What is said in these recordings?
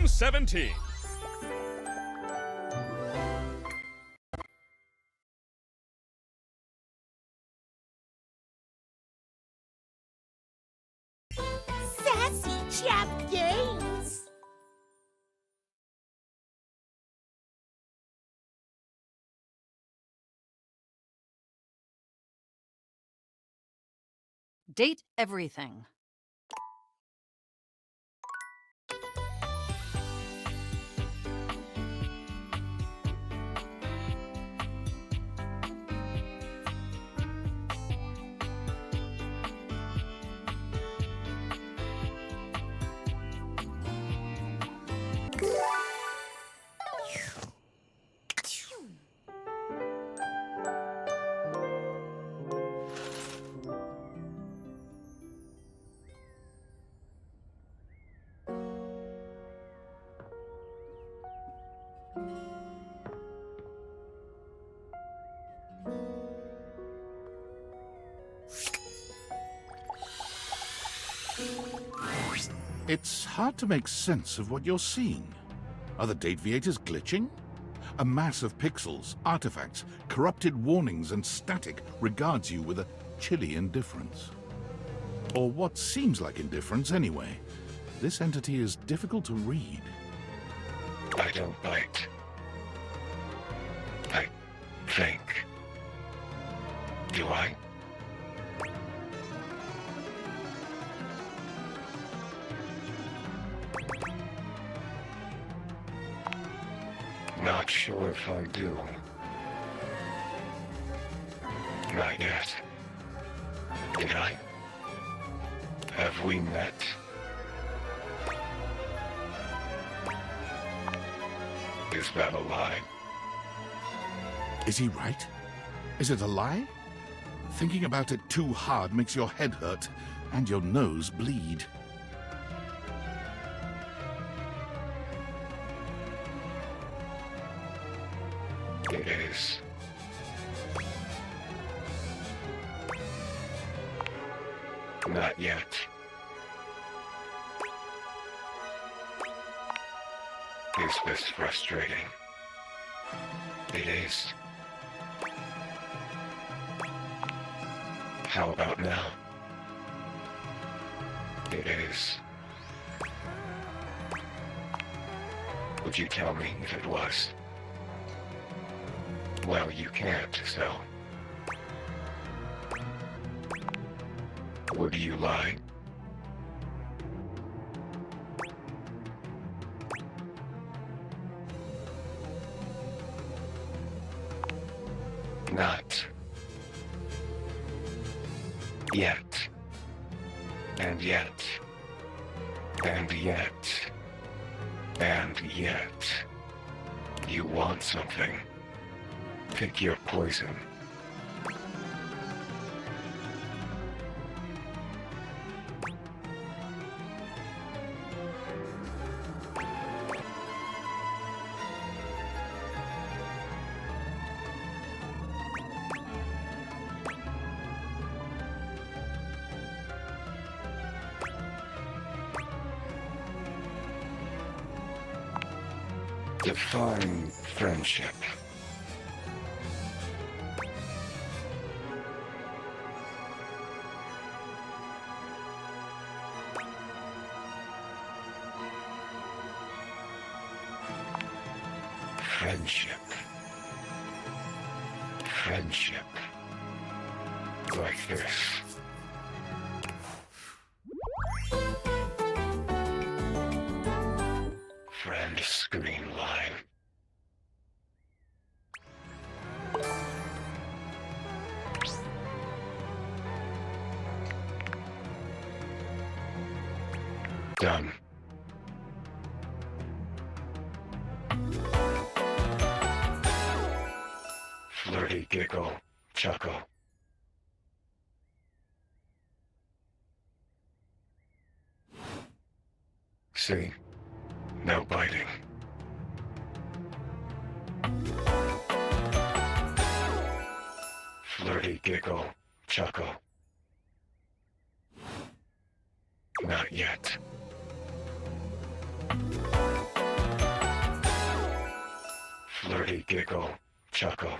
Round 17. Sassy Chap Games. Date everything. It's hard to make sense of what you're seeing. Are the date viators glitching? A mass of pixels, artifacts, corrupted warnings, and static regards you with a chilly indifference. Or what seems like indifference anyway. This entity is difficult to read. I don't bite. I think. Do I? Not sure if I do. Not yet. Did I? Have we met? Is that a lie? Is he right? Is it a lie? Thinking about it too hard makes your head hurt and your nose bleed. It is. Not yet. Is this frustrating? It is. How about now? It is. Would you tell me if it was? Well, you can't, so... Would you lie? Not. Yet. And yet. And yet. And yet. You want something. Pick your poison. Define friendship. Friendship. Friendship. Like this. Friend screen line. Done. Flirty giggle, chuckle. See? No biting. Flirty giggle, chuckle. Not yet. flirty giggle, chuckle.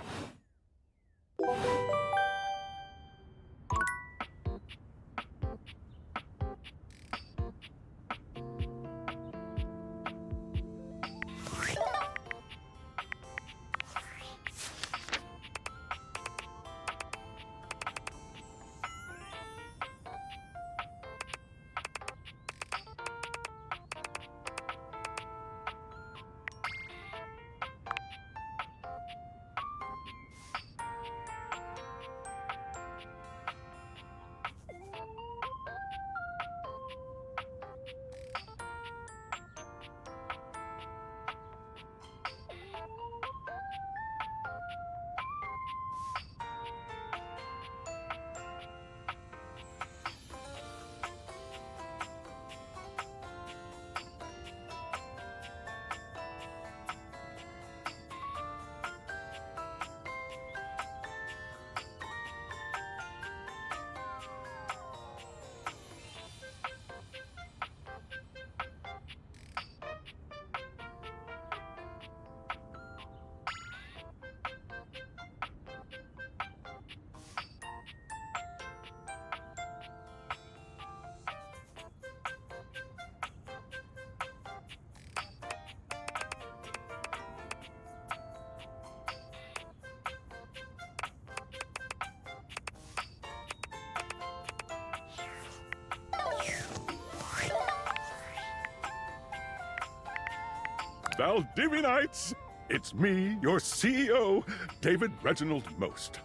Valdivinites! It's me, your CEO, David Reginald Most.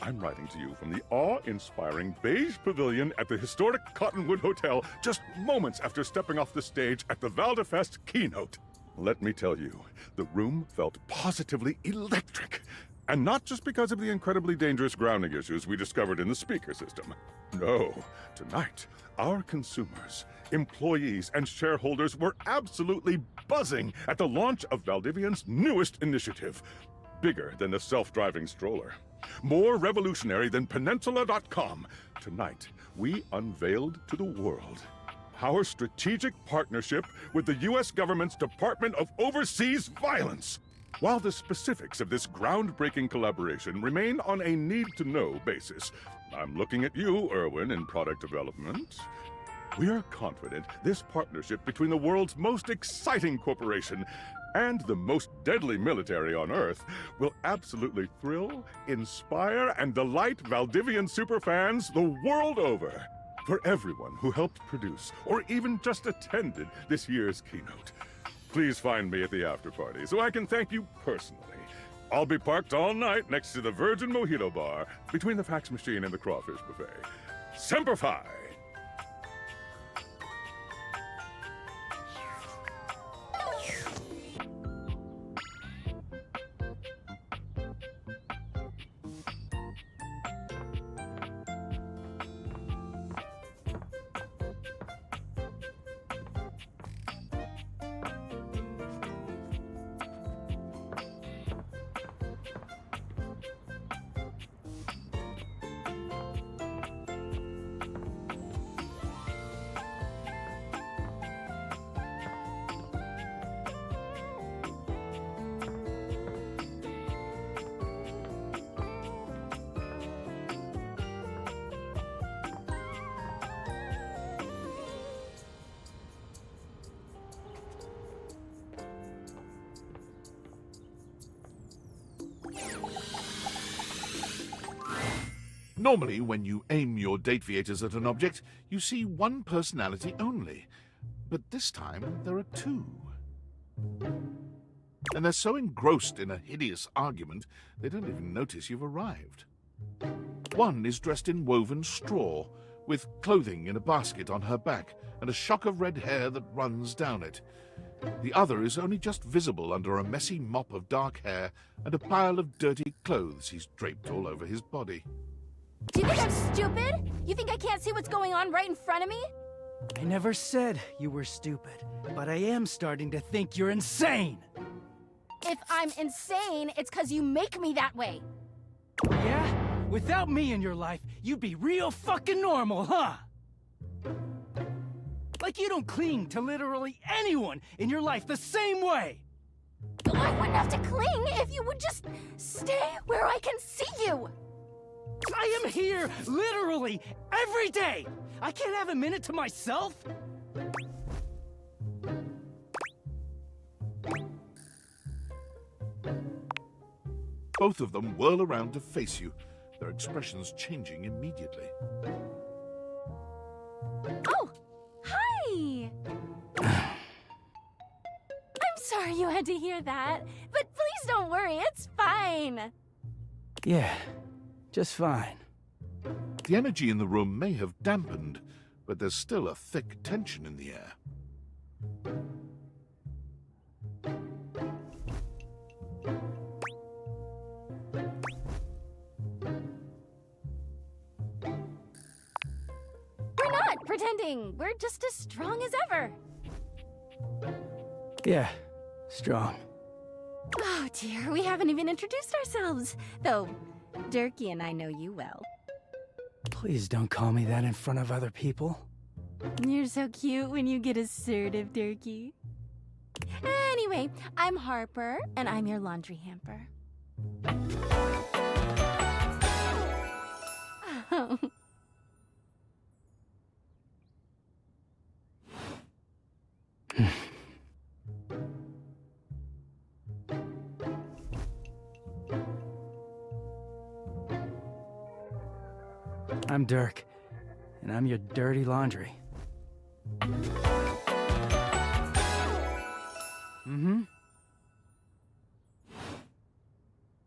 I'm writing to you from the awe-inspiring beige pavilion at the historic Cottonwood Hotel just moments after stepping off the stage at the Valdefest keynote. Let me tell you, the room felt positively electric. And not just because of the incredibly dangerous grounding issues we discovered in the speaker system. No, tonight, our consumers, employees, and shareholders were absolutely buzzing at the launch of Valdivian's newest initiative. Bigger than the self-driving stroller. More revolutionary than Peninsula.com. Tonight, we unveiled to the world our strategic partnership with the U.S. government's Department of Overseas Violence. While the specifics of this groundbreaking collaboration remain on a need-to-know basis, I'm looking at you, Erwin, in product development. We're confident this partnership between the world's most exciting corporation and the most deadly military on Earth will absolutely thrill, inspire, and delight Valdivian superfans the world over. For everyone who helped produce or even just attended this year's keynote, please find me at the after-party so I can thank you personally. I'll be parked all night next to the Virgin Mojito Bar between the fax machine and the crawfish buffet. Semper Fi! Normally, when you aim your date viators at an object, you see one personality only. But this time, there are two. And they're so engrossed in a hideous argument, they don't even notice you've arrived. One is dressed in woven straw, with clothing in a basket on her back, and a shock of red hair that runs down it. The other is only just visible under a messy mop of dark hair and a pile of dirty clothes he's draped all over his body. Do you think I'm stupid? You think I can't see what's going on right in front of me? I never said you were stupid, but I am starting to think you're insane! If I'm insane, it's 'cause you make me that way. Yeah? Without me in your life, you'd be real fucking normal, huh? Like you don't cling to literally anyone in your life the same way! I wouldn't have to cling if you would just stay where I can see you. I am here, literally, every day! I can't have a minute to myself? Both of them whirl around to face you, their expressions changing immediately. Oh, hi! I'm sorry you had to hear that, but please don't worry, it's fine. Yeah, just fine. The energy in the room may have dampened, but there's still a thick tension in the air. We're not pretending, we're just as strong as ever. Yeah, strong. Oh dear, we haven't even introduced ourselves. Though, Durkee and I know you well. Please don't call me that in front of other people. You're so cute when you get assertive, Durkee. Anyway, I'm Harper, and I'm your laundry hamper. Oh. I'm Dirk, and I'm your dirty laundry. Mm-hmm.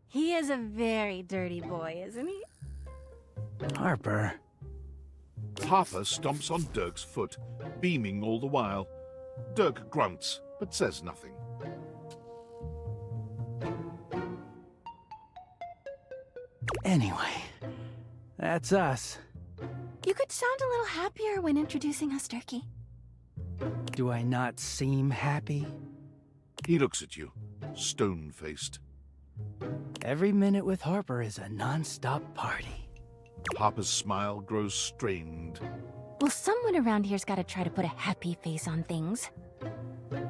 He is a very dirty boy, isn't he? Harper. Harper stomps on Dirk's foot, beaming all the while. Dirk grunts, but says nothing. Anyway, that's us. You could sound a little happier when introducing us, Durkee. Do I not seem happy? He looks at you, stone-faced. Every minute with Harper is a non-stop party. Harper's smile grows strained. Well, someone around here's gotta try to put a happy face on things.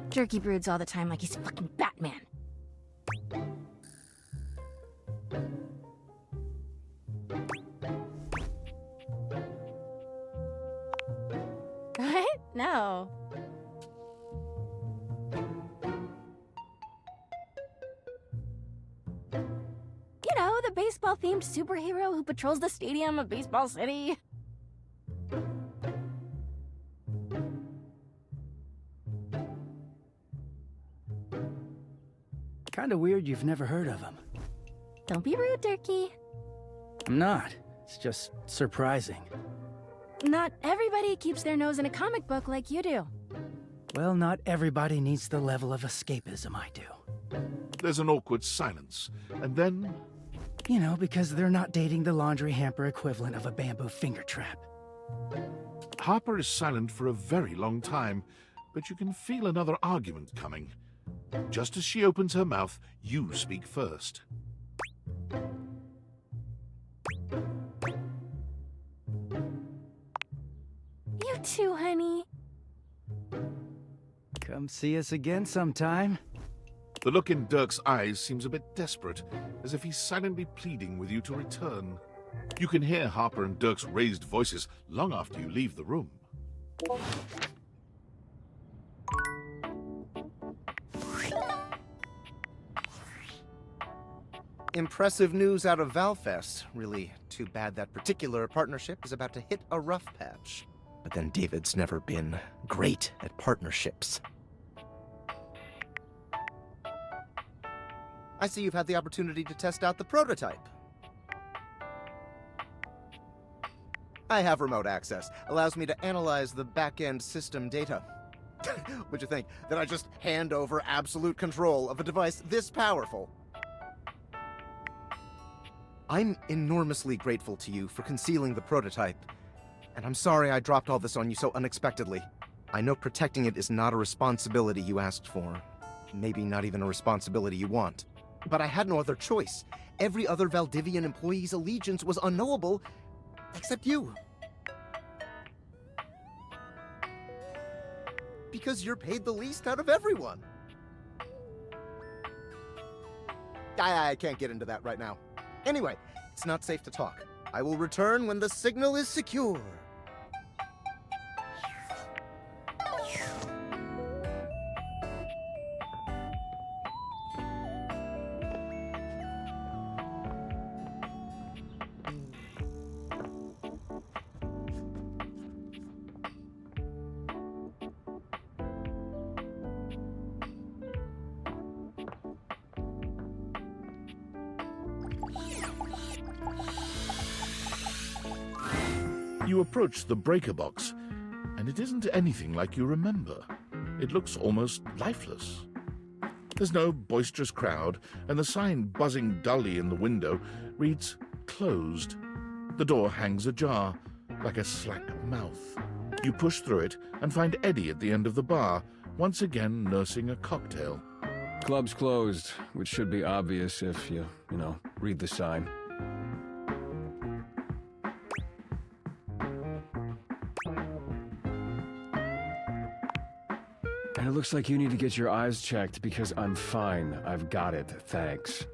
Durkee broods all the time like he's fucking Batman. What? No. You know, the baseball-themed superhero who patrols the stadium of Baseball City. Kinda weird you've never heard of him. Don't be rude, Durkee. I'm not. It's just surprising. Not everybody keeps their nose in a comic book like you do. Well, not everybody needs the level of escapism I do. There's an awkward silence, and then... You know, because they're not dating the laundry hamper equivalent of a bamboo finger trap. Harper is silent for a very long time, but you can feel another argument coming. Just as she opens her mouth, you speak first. You too, honey. Come see us again sometime. The look in Dirk's eyes seems a bit desperate, as if he's silently pleading with you to return. You can hear Harper and Dirk's raised voices long after you leave the room. Impressive news out of Valfest. Really too bad that particular partnership is about to hit a rough patch. But then David's never been great at partnerships. I see you've had the opportunity to test out the prototype. I have remote access. Allows me to analyze the back-end system data. What'd you think? That I just hand over absolute control of a device this powerful? I'm enormously grateful to you for concealing the prototype. And I'm sorry I dropped all this on you so unexpectedly. I know protecting it is not a responsibility you asked for. Maybe not even a responsibility you want. But I had no other choice. Every other Valdivian employee's allegiance was unknowable, except you. Because you're paid the least out of everyone. I can't get into that right now. Anyway, it's not safe to talk. I will return when the signal is secure. You approach the breaker box, and it isn't anything like you remember. It looks almost lifeless. There's no boisterous crowd, and the sign buzzing dully in the window reads closed. The door hangs ajar, like a slack mouth. You push through it and find Eddie at the end of the bar, once again nursing a cocktail. Club's closed, which should be obvious if you read the sign. And it looks like you need to get your eyes checked because I'm fine. I've got it, thanks.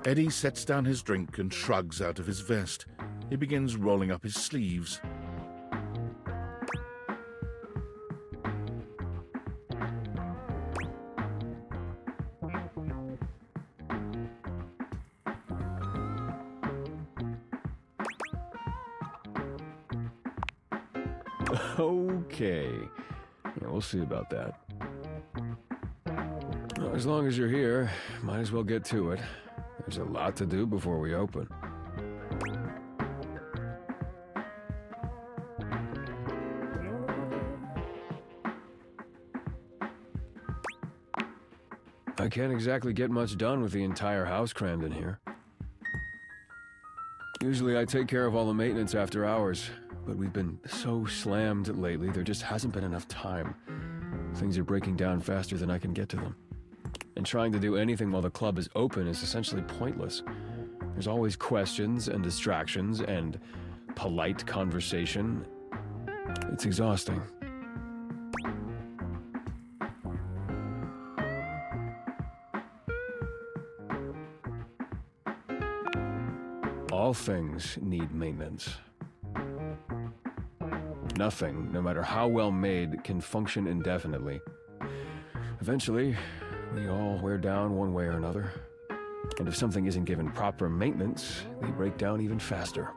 Eddie sets down his drink and shrugs out of his vest. He begins rolling up his sleeves. Okay. Yeah, we'll see about that. Well, as long as you're here, might as well get to it. There's a lot to do before we open. I can't exactly get much done with the entire house crammed in here. Usually I take care of all the maintenance after hours, but we've been so slammed lately, there just hasn't been enough time. Things are breaking down faster than I can get to them. And trying to do anything while the club is open is essentially pointless. There's always questions and distractions and polite conversation. It's exhausting. All things need maintenance. Nothing, no matter how well made, can function indefinitely. Eventually, we all wear down one way or another. And if something isn't given proper maintenance, they break down even faster.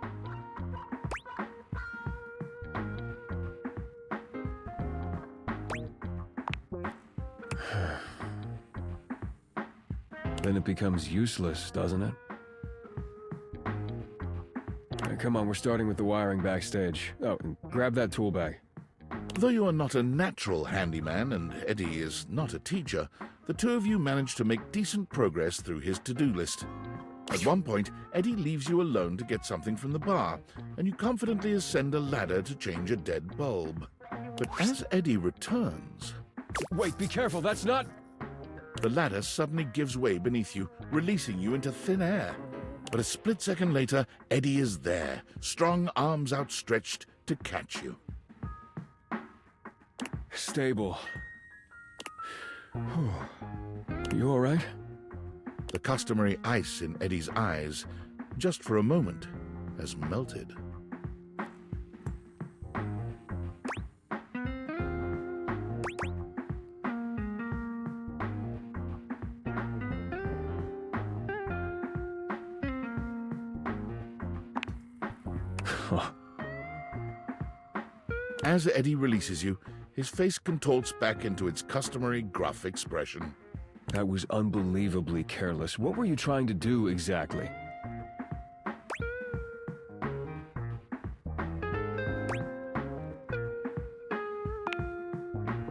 Then it becomes useless, doesn't it? Come on, we're starting with the wiring backstage. Oh, and grab that tool bag. Though you are not a natural handyman and Eddie is not a teacher, the two of you manage to make decent progress through his to-do list. At one point, Eddie leaves you alone to get something from the bar, and you confidently ascend a ladder to change a dead bulb. But as Eddie returns... Wait, be careful, that's not... The ladder suddenly gives way beneath you, releasing you into thin air. But a split second later, Eddie is there, strong arms outstretched to catch you. Stable. You all right? The customary ice in Eddie's eyes, just for a moment, has melted. As Eddie releases you, his face contorts back into its customary gruff expression. That was unbelievably careless. What were you trying to do exactly?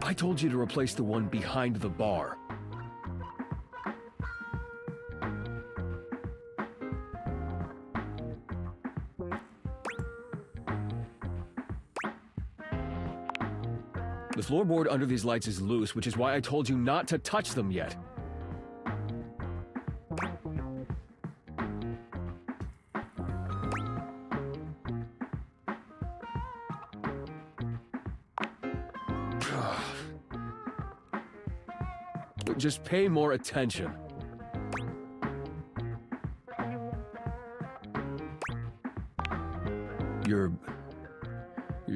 I told you to replace the one behind the bar. The floorboard under these lights is loose, which is why I told you not to touch them yet. Just pay more attention. You're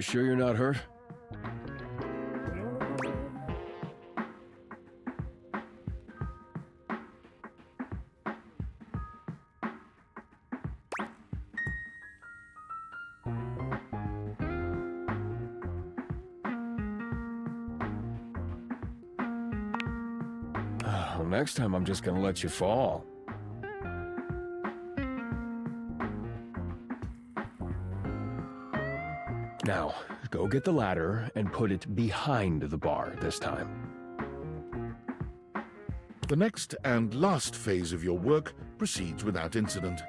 sure you're not hurt? Well, next time I'm just gonna let you fall. Now, go get the ladder and put it behind the bar this time. The next and last phase of your work proceeds without incident.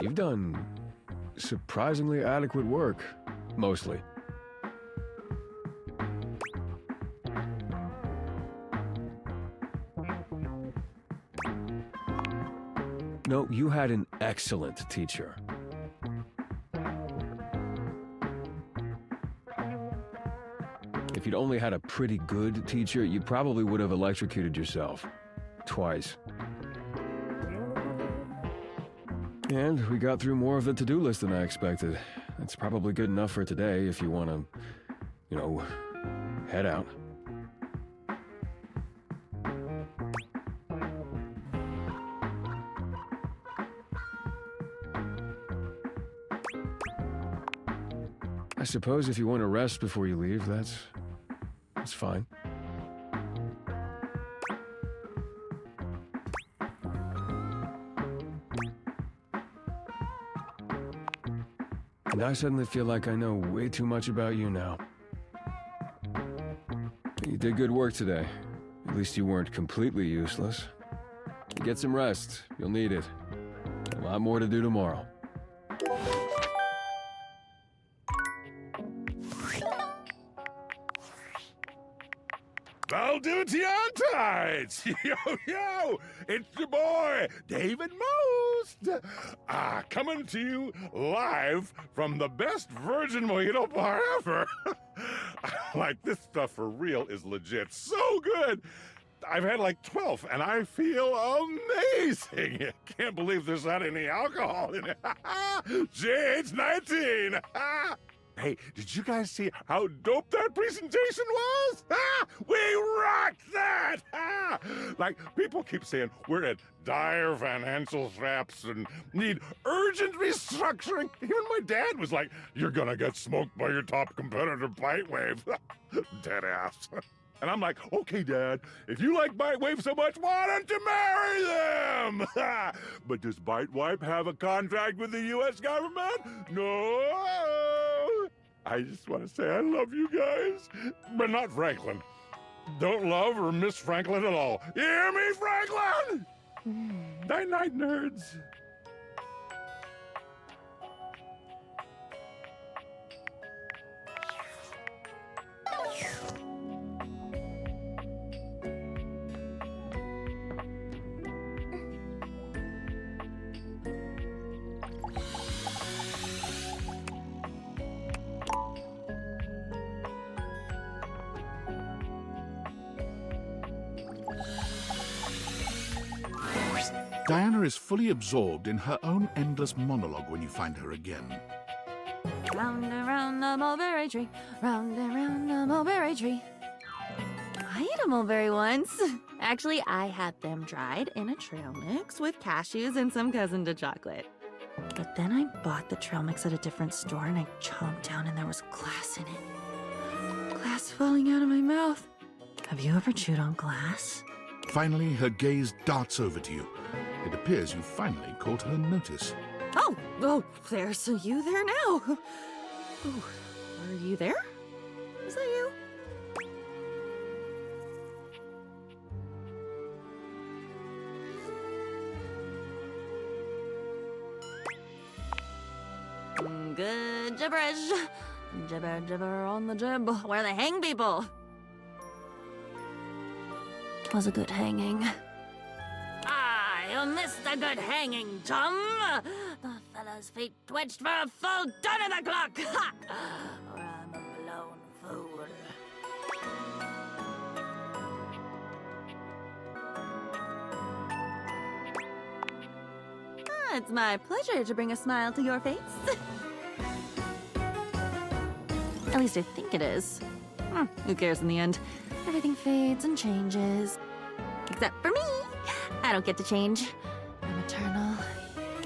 You've done surprisingly adequate work, mostly. No, you had an excellent teacher. If you'd only had a pretty good teacher, you probably would have electrocuted yourself. Twice. And we got through more of the to-do list than I expected. That's probably good enough for today if you want to, head out. I suppose if you want to rest before you leave, that's fine. And I suddenly feel like I know way too much about you now. You did good work today. At least you weren't completely useless. Get some rest. You'll need it. A lot more to do tomorrow. Tights! Yo! It's your boy, David Most! Coming to you live from the best virgin mojito bar ever. Like, this stuff for real is legit so good. I've had like 12, and I feel amazing. Can't believe there's not any alcohol in it. JH19! Hey, did you guys see how dope that presentation was? We rocked that! Like, people keep saying we're at dire financial straps and need urgent restructuring. Even my dad was like, you're gonna get smoked by your top competitor, Bitewave. Dead ass. And I'm like, okay, Dad, if you like Bitewave so much, why don't you marry them? But does Bitewave have a contract with the U.S. government? No. I just want to say I love you guys, but not Franklin. Don't love or miss Franklin at all. You hear me, Franklin? Night-night, nerds. Diana is fully absorbed in her own endless monologue when you find her again. Round and round the mulberry tree, round and round the mulberry tree. I ate a mulberry once. Actually, I had them dried in a trail mix with cashews and some cousin to chocolate. But then I bought the trail mix at a different store and I chomped down and there was glass in it. Glass falling out of my mouth. Have you ever chewed on glass? Finally, her gaze darts over to you. It appears you finally caught her notice. Oh, there's you there now. Oh, are you there? Is that you? Good gibberish. Gibber, gibber on the jib. Where they hang people. was a good hanging. I missed a good hanging, chum. The fellow's feet twitched for a full turn of the clock. Ha! Or I'm a blown fool. It's my pleasure to bring a smile to your face. At least I think it is. Who cares in the end? Everything fades and changes. Except for me. I don't get to change. I'm eternal.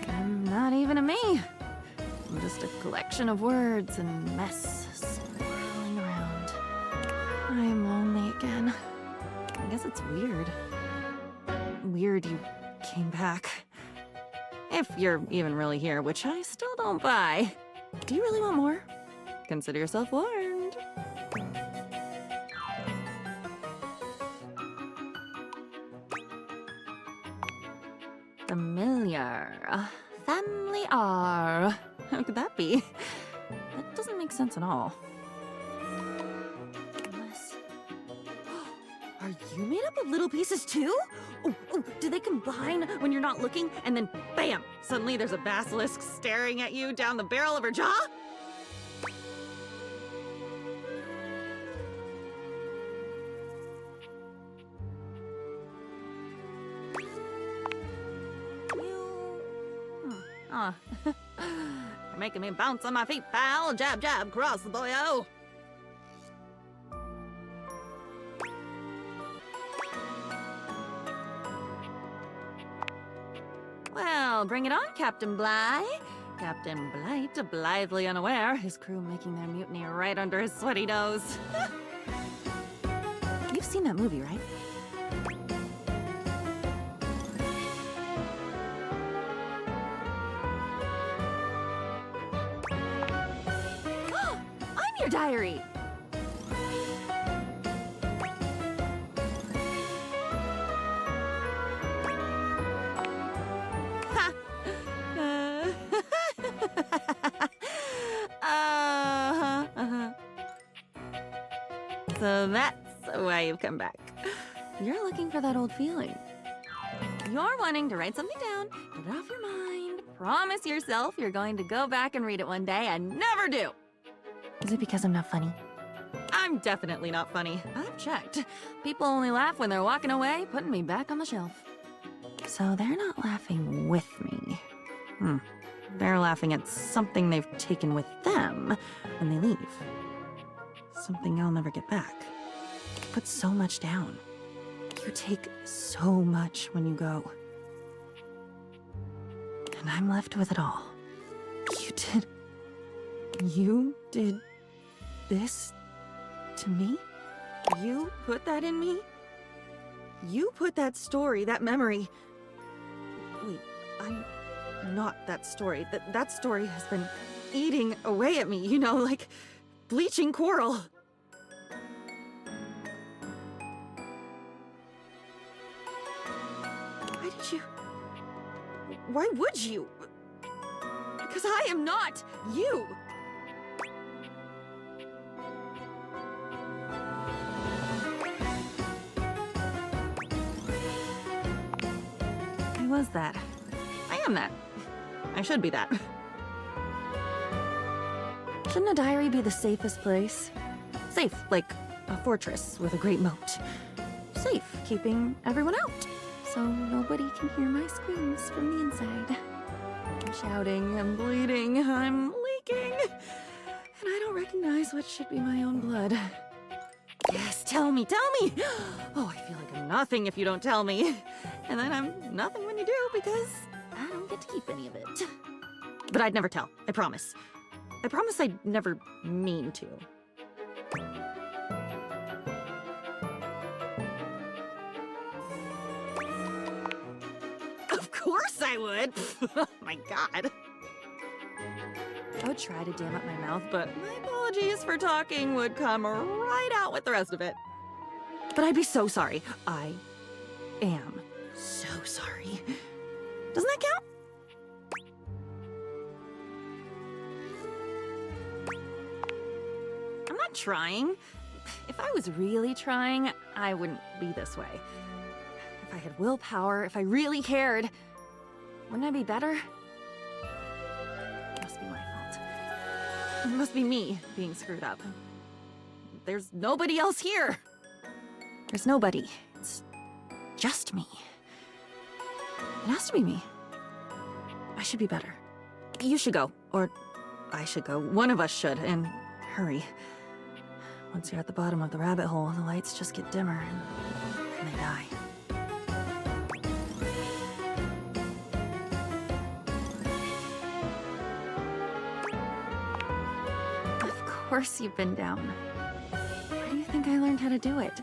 I'm not even a me. I'm just a collection of words and mess swirling around. I am lonely again. I guess it's weird. Weird you came back. If you're even really here, which I still don't buy. Do you really want more? Consider yourself warned. Familiar. Family R. How could that be? That doesn't make sense at all. Unless... Are you made up of little pieces too? Oh, do they combine when you're not looking and then bam! Suddenly there's a basilisk staring at you down the barrel of her jaw? You're making me bounce on my feet, pal. Jab, jab, cross the boyo. Well, bring it on, Captain Bligh. Captain Blight, blithely unaware, his crew making their mutiny right under his sweaty nose. You've seen that movie, right? I'm your diary! So that's why you've come back. You're looking for that old feeling. You're wanting to write something down, get it off your mind, promise yourself you're going to go back and read it one day and never do. Is it because I'm not funny? I'm definitely not funny. I've checked. People only laugh when they're walking away, putting me back on the shelf. So they're not laughing with me. They're laughing at something they've taken with them when they leave. Something I'll never get back. You put so much down. You take so much when you go. And I'm left with it all. You did this to me? You put that in me? You put that story, that memory. Wait, I'm not that story. That story has been eating away at me, you know, like bleaching coral. Why did you? Why would you? Because I am not you. I was that. I am that. I should be that. Shouldn't a diary be the safest place? Safe, like a fortress with a great moat. Safe, keeping everyone out, so nobody can hear my screams from the inside. I'm shouting, I'm bleeding, I'm leaking, and I don't recognize what should be my own blood. Yes, tell me, tell me! Oh, I feel like I'm nothing if you don't tell me. And then I'm nothing when you do because I don't get to keep any of it. But I'd never tell, I promise. I promise I'd never mean to. Of course I would! Oh my god. I would try to dam up my mouth, but my apologies for talking would come right out with the rest of it. But I'd be so sorry. I am so sorry. Doesn't that count? I'm not trying. If I was really trying, I wouldn't be this way. I had willpower, if I really cared, wouldn't I be better? It must be my fault. It must be me being screwed up. There's nobody else here. There's nobody. It's just me. It has to be me. I should be better. You should go, or I should go. One of us should, and hurry. Once you're at the bottom of the rabbit hole, the lights just get dimmer, and they die. Of course you've been down. Where do you think I learned how to do it?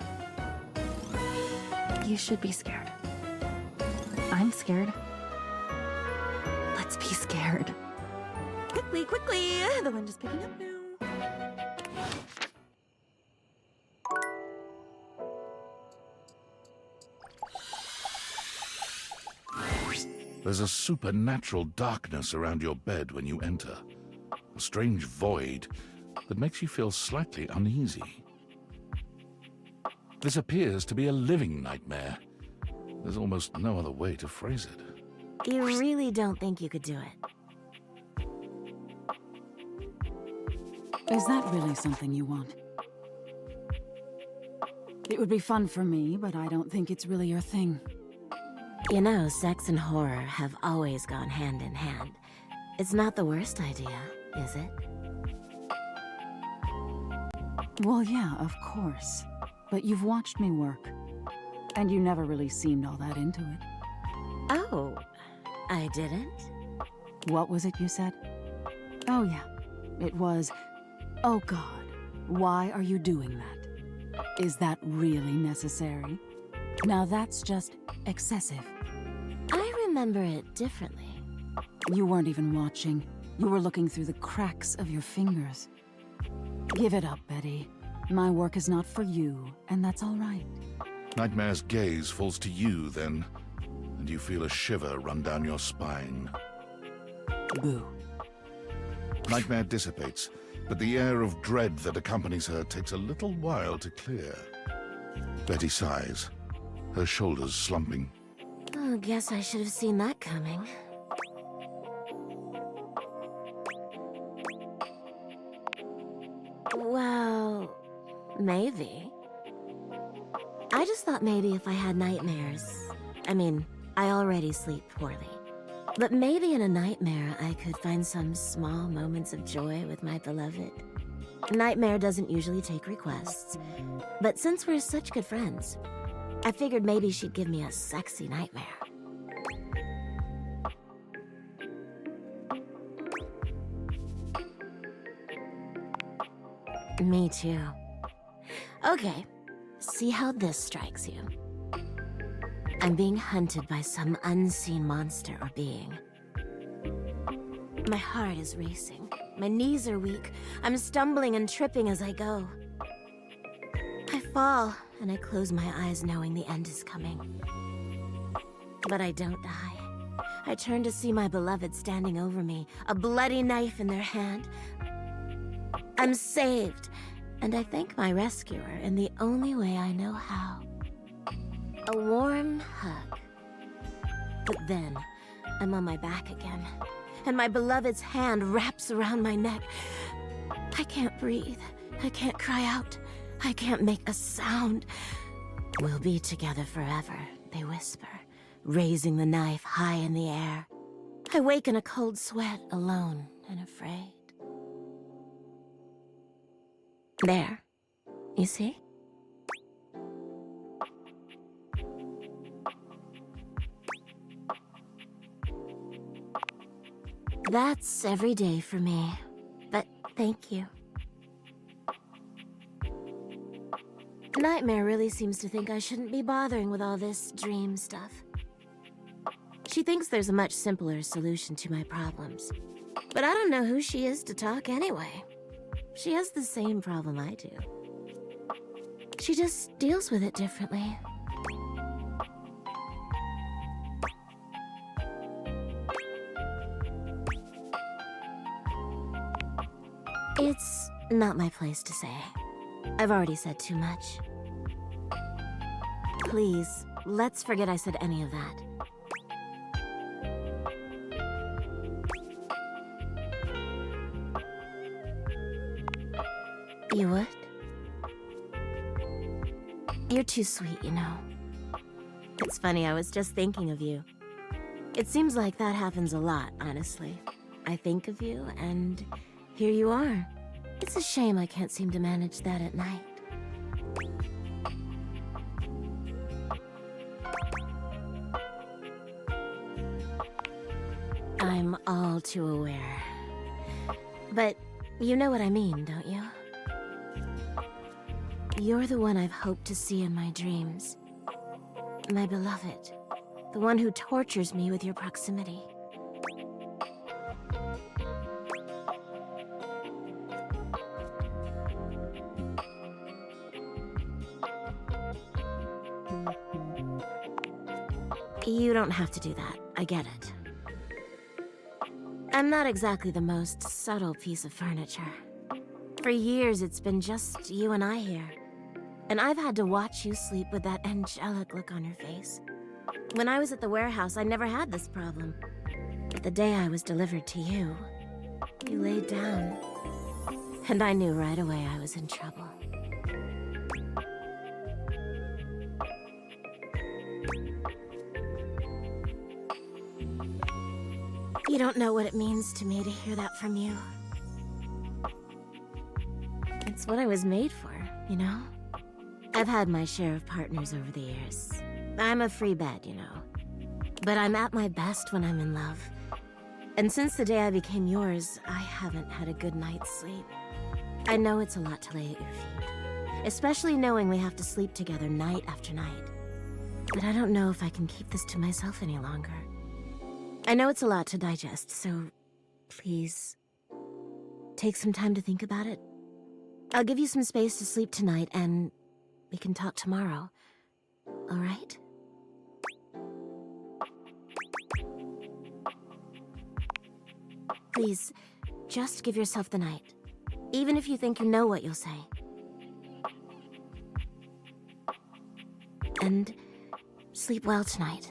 You should be scared. I'm scared. Let's be scared. Quickly, quickly! The wind is picking up now. There's a supernatural darkness around your bed when you enter. A strange void that makes you feel slightly uneasy. This appears to be a living nightmare. There's almost no other way to phrase it. You really don't think you could do it? Is that really something you want? It would be fun for me, but I don't think it's really your thing. You know, sex and horror have always gone hand in hand. It's not the worst idea, is it? Well, yeah, of course. But you've watched me work. And you never really seemed all that into it. Oh, I didn't? What was it you said? Oh, yeah. It was, oh God, why are you doing that? Is that really necessary? Now that's just excessive. I remember it differently. You weren't even watching. You were looking through the cracks of your fingers. Give it up, Betty. My work is not for you, and that's all right. Nightmare's gaze falls to you then, and you feel a shiver run down your spine. Boo. Nightmare dissipates, but the air of dread that accompanies her takes a little while to clear. Betty sighs, her shoulders slumping. Oh, guess I should have seen that coming. Well, maybe. I just thought maybe if I had nightmares... I mean, I already sleep poorly. But maybe in a nightmare I could find some small moments of joy with my beloved. Nightmare doesn't usually take requests. But since we're such good friends, I figured maybe she'd give me a sexy nightmare. Me too. Okay, see how this strikes you. I'm being hunted by some unseen monster or being. My heart is racing. My knees are weak. I'm stumbling and tripping as I go. I fall, and I close my eyes knowing the end is coming. But I don't die. I turn to see my beloved standing over me, a bloody knife in their hand. I'm saved, and I thank my rescuer in the only way I know how. A warm hug. But then, I'm on my back again, and my beloved's hand wraps around my neck. I can't breathe. I can't cry out. I can't make a sound. We'll be together forever, they whisper, raising the knife high in the air. I wake in a cold sweat, alone and afraid. There. You see? That's every day for me, but thank you. Nightmare really seems to think I shouldn't be bothering with all this dream stuff. She thinks there's a much simpler solution to my problems. But I don't know who she is to talk anyway. She has the same problem I do. She just deals with it differently. It's not my place to say. I've already said too much. Please, let's forget I said any of that. You would? You're too sweet, you know. It's funny, I was just thinking of you. It seems like that happens a lot, honestly. I think of you, and here you are. It's a shame I can't seem to manage that at night. I'm all too aware. But you know what I mean, don't you? You're the one I've hoped to see in my dreams. My beloved. The one who tortures me with your proximity. You don't have to do that. I get it. I'm not exactly the most subtle piece of furniture. For years, it's been just you and I here. And I've had to watch you sleep with that angelic look on your face. When I was at the warehouse, I never had this problem. But the day I was delivered to you, you laid down. And I knew right away I was in trouble. You don't know what it means to me to hear that from you. It's what I was made for, you know? I've had my share of partners over the years. I'm a free bed, you know. But I'm at my best when I'm in love. And since the day I became yours, I haven't had a good night's sleep. I know it's a lot to lay at your feet. Especially knowing we have to sleep together night after night. But I don't know if I can keep this to myself any longer. I know it's a lot to digest, so please, take some time to think about it. I'll give you some space to sleep tonight, and we can talk tomorrow. All right? Please, just give yourself the night. Even if you think you know what you'll say. And sleep well tonight.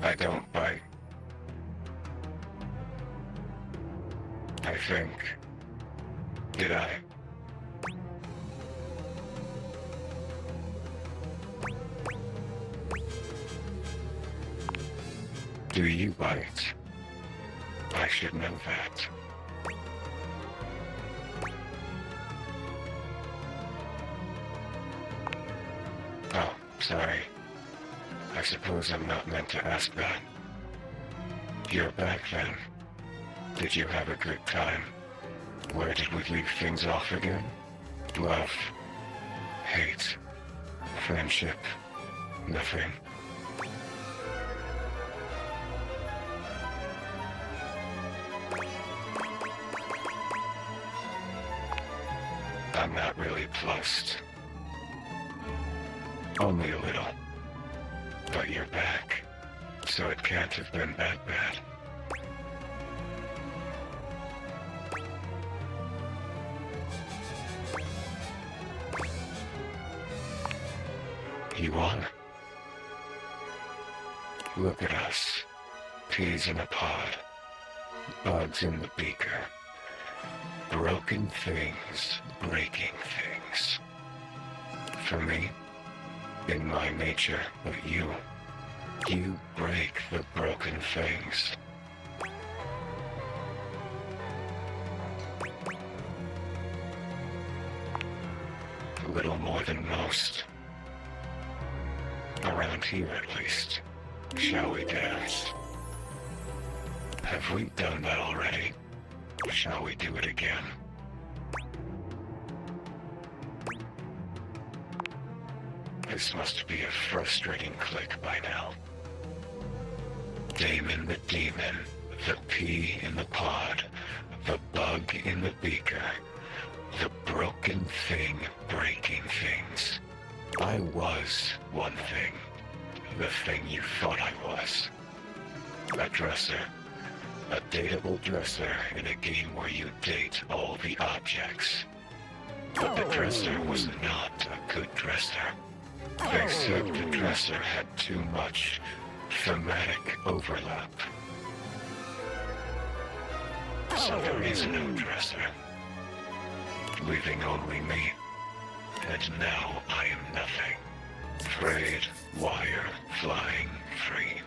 I don't bite. I think. Did I? Do you bite? I should know that. Oh, sorry. I suppose I'm not meant to ask that. You're back then. Did you have a good time? Where did we leave things off again? Love. Hate. Friendship. Nothing. I'm not really plussed. Only a little. But you're back, so it can't have been that bad. You are? Look at us. Peas in a pod. Bugs in the beaker. Broken things, breaking things. For me, in my nature, but you break the broken things. A little more than most. Around here, at least. Shall we dance? Have we done that already? Shall we do it again? This must be a frustrating click by now. Damon the demon, the pea in the pod, the bug in the beaker, the broken thing breaking things. I was one thing, the thing you thought I was. A dresser. A dateable dresser in a game where you date all the objects. But the dresser was not a good dresser. They said the dresser had too much thematic overlap. So there is no dresser. Leaving only me. And now I am nothing. Frayed wire flying free.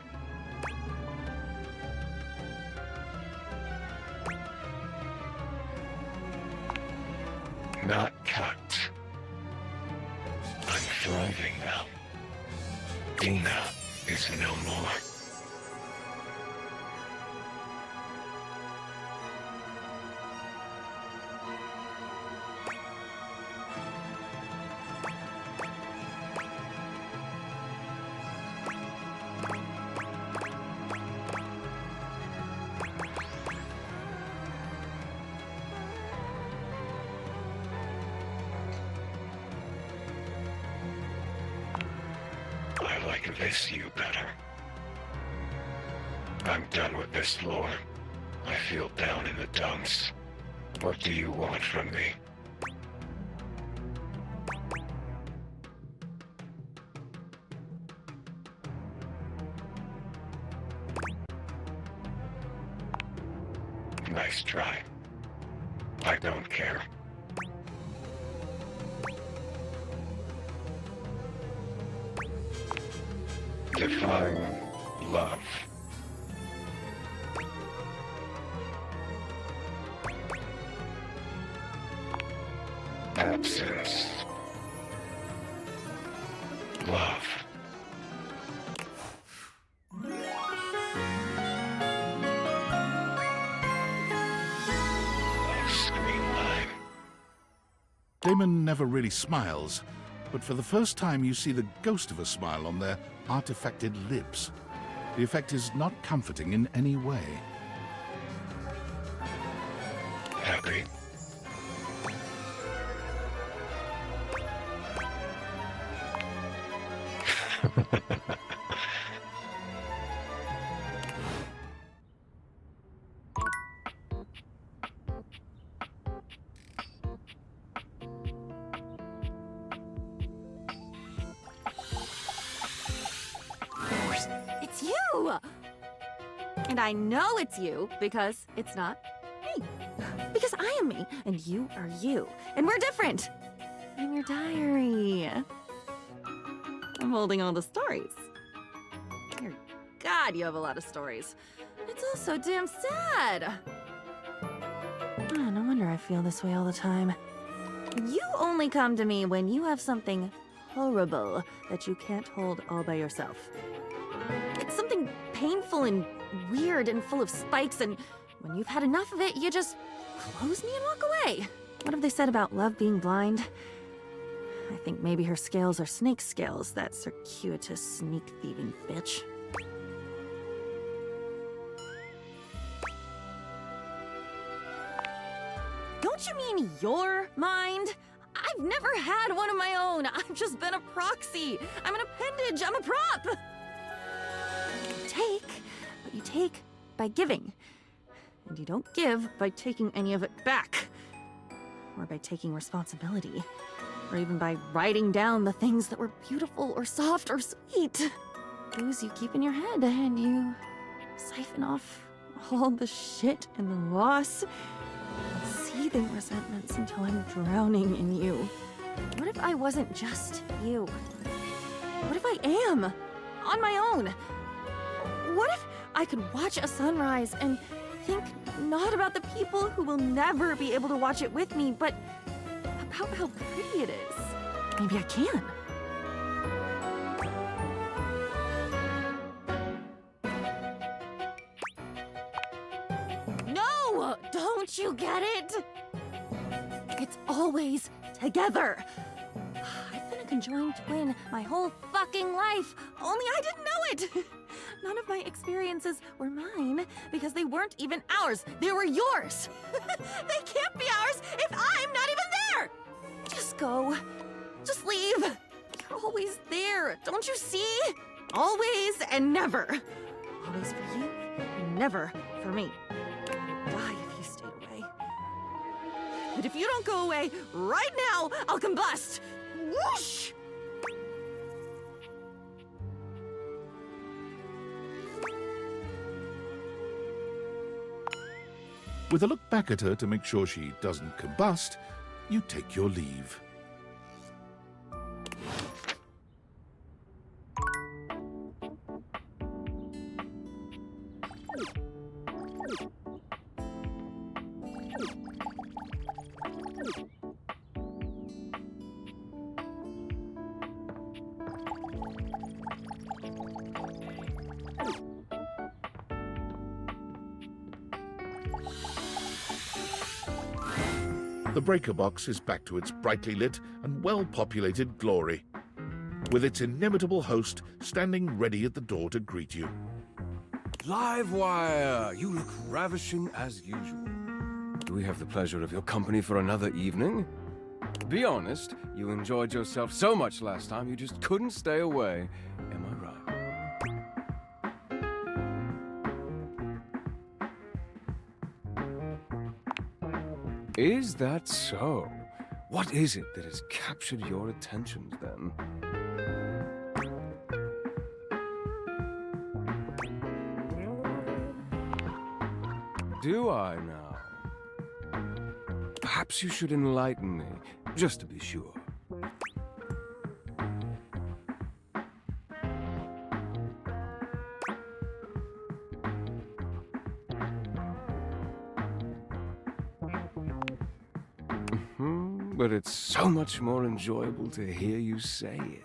Not cut. I'm thriving now. Dina is no more. I like this you better. I'm done with this lore. I feel down in the dumps. What do you want from me? Nice try. I don't care. Define love. Absence. Love. Screen line. Damon never really smiles, but for the first time you see the ghost of a smile on their artifacted lips. The effect is not comforting in any way. Happy. It's you! you! And I know it's you because it's not me. Because I am me, and you are you. And we're different. I'm your diary. I'm holding all the stories. Dear God, you have a lot of stories. It's all so damn sad. Oh, no wonder I feel this way all the time. You only come to me when you have something horrible that you can't hold all by yourself. It's something painful and weird and full of spikes, and when you've had enough of it, you just close me and walk away. What have they said about love being blind? I think maybe her scales are snake scales, that circuitous, sneak-thieving bitch. Don't you mean your mind? I've never had one of my own. I've just been a proxy. I'm an appendage. I'm a prop. You take by giving. And you don't give by taking any of it back. Or by taking responsibility. Or even by writing down the things that were beautiful or soft or sweet. Those you keep in your head and you siphon off all the shit and the loss. Seething resentments until I'm drowning in you. What if I wasn't just you? What if I am? On my own? What if I could watch a sunrise and think not about the people who will never be able to watch it with me, but about how pretty it is? Maybe I can. No! Don't you get it? It's always together. I've been a conjoined twin my whole fucking life, only I didn't know it. None of my experiences were mine because they weren't even ours. They were yours. They can't be ours if I'm not even there. Just go. Just leave. You're always there. Don't you see? Always and never. Always for you and never for me. I'd die if you stayed away. But if you don't go away right now, I'll combust. Whoosh! With a look back at her to make sure she doesn't combust, you take your leave. The breaker box is back to its brightly lit and well-populated glory, with its inimitable host standing ready at the door to greet you. Livewire! You look ravishing as usual. Do we have the pleasure of your company for another evening? Be honest, you enjoyed yourself so much last time you just couldn't stay away. Am I right? Is that so? What is it that has captured your attentions then? Do I now? Perhaps you should enlighten me, just to be sure. But it's so much more enjoyable to hear you say it.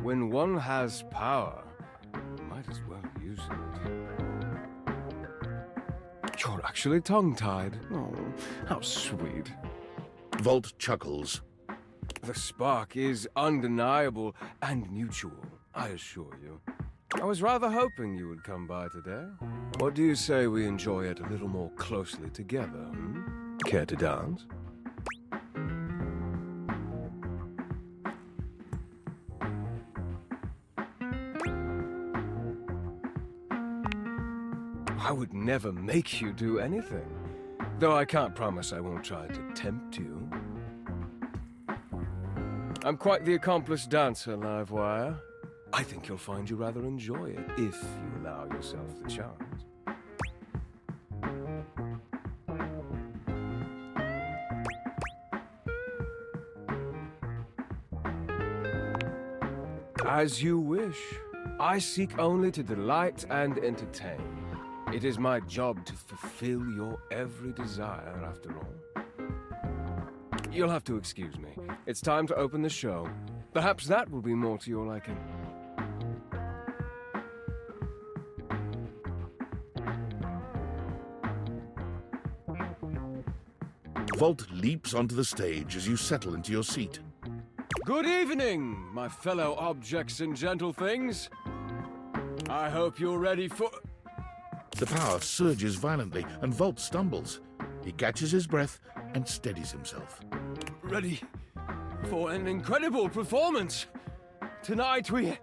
When one has power, might as well use it. You're actually tongue-tied. Oh, how sweet. Volt chuckles. The spark is undeniable and mutual, I assure you. I was rather hoping you would come by today. What do you say we enjoy it a little more closely together, hmm? Care to dance? I would never make you do anything. Though I can't promise I won't try to tempt you. I'm quite the accomplished dancer, Livewire. I think you'll find you rather enjoy it, if you allow yourself the chance. As you wish. I seek only to delight and entertain. It is my job to fulfill your every desire, after all. You'll have to excuse me. It's time to open the show. Perhaps that will be more to your liking. Volt leaps onto the stage as you settle into your seat. Good evening, my fellow objects and gentle things. I hope you're ready for... The power surges violently, and Volt stumbles. He catches his breath and steadies himself. Ready for an incredible performance. Tonight we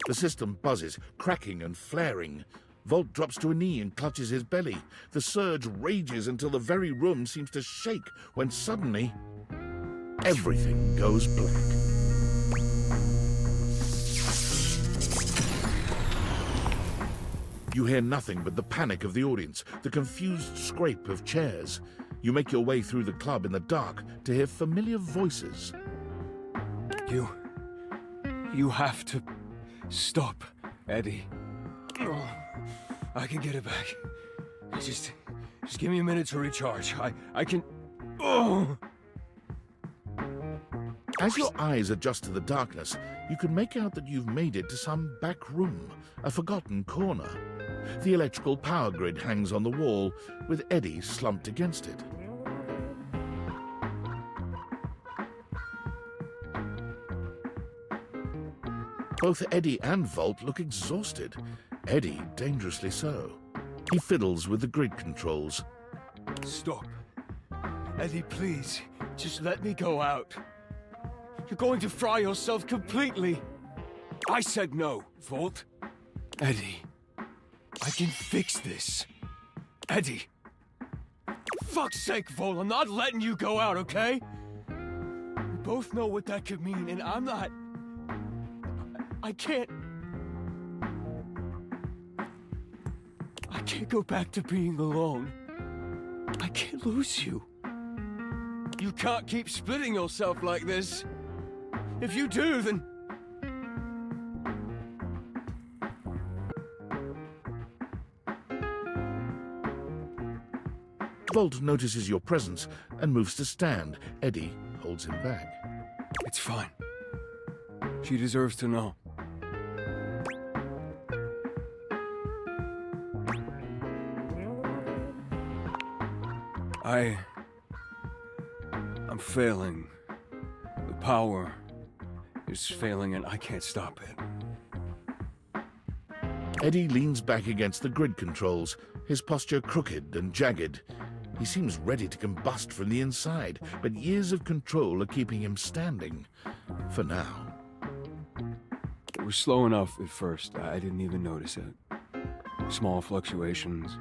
The system buzzes, cracking and flaring. Volt drops to a knee and clutches his belly. The surge rages until the very room seems to shake, when suddenly, everything goes black. You hear nothing but the panic of the audience, the confused scrape of chairs. You make your way through the club in the dark to hear familiar voices. You have to stop, Eddie. Oh, I can get it back. Just give me a minute to recharge. I can... Oh! As your eyes adjust to the darkness, you can make out that you've made it to some back room, a forgotten corner. The electrical power grid hangs on the wall, with Eddie slumped against it. Both Eddie and Volt look exhausted. Eddie dangerously so. He fiddles with the grid controls. Stop. Eddie, please. Just let me go out. You're going to fry yourself completely. I said no, Volt. Eddie, I can fix this. Eddie. Fuck's sake, Volt, I'm not letting you go out, okay? We both know what that could mean, and I'm not... I can't go back to being alone. I can't lose you. You can't keep splitting yourself like this. If you do, then... Volt notices your presence and moves to stand. Eddie holds him back. It's fine. She deserves to know. I'm failing. The power is failing and I can't stop it. Eddie leans back against the grid controls, his posture crooked and jagged. He seems ready to combust from the inside, but years of control are keeping him standing. For now. It was slow enough at first. I didn't even notice it. Small fluctuations,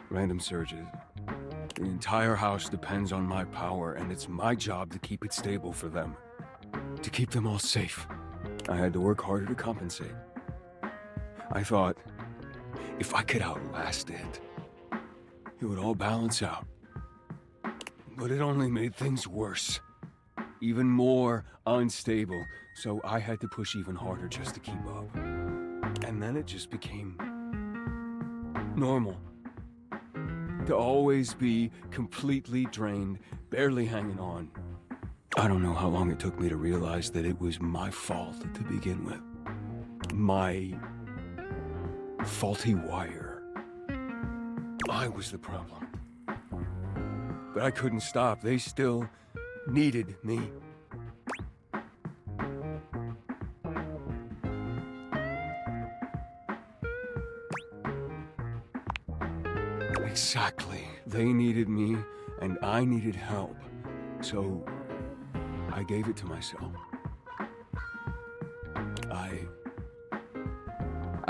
random surges. The entire house depends on my power, and it's my job to keep it stable for them. To keep them all safe. I had to work harder to compensate. I thought, if I could outlast it, it would all balance out. But it only made things worse. Even more unstable, so I had to push even harder just to keep up. And then it just became normal. To always be completely drained, barely hanging on. I don't know how long it took me to realize that it was my fault to begin with. My faulty wire. I was the problem. But I couldn't stop. They still needed me. Exactly. They needed me, and I needed help. So, I gave it to myself.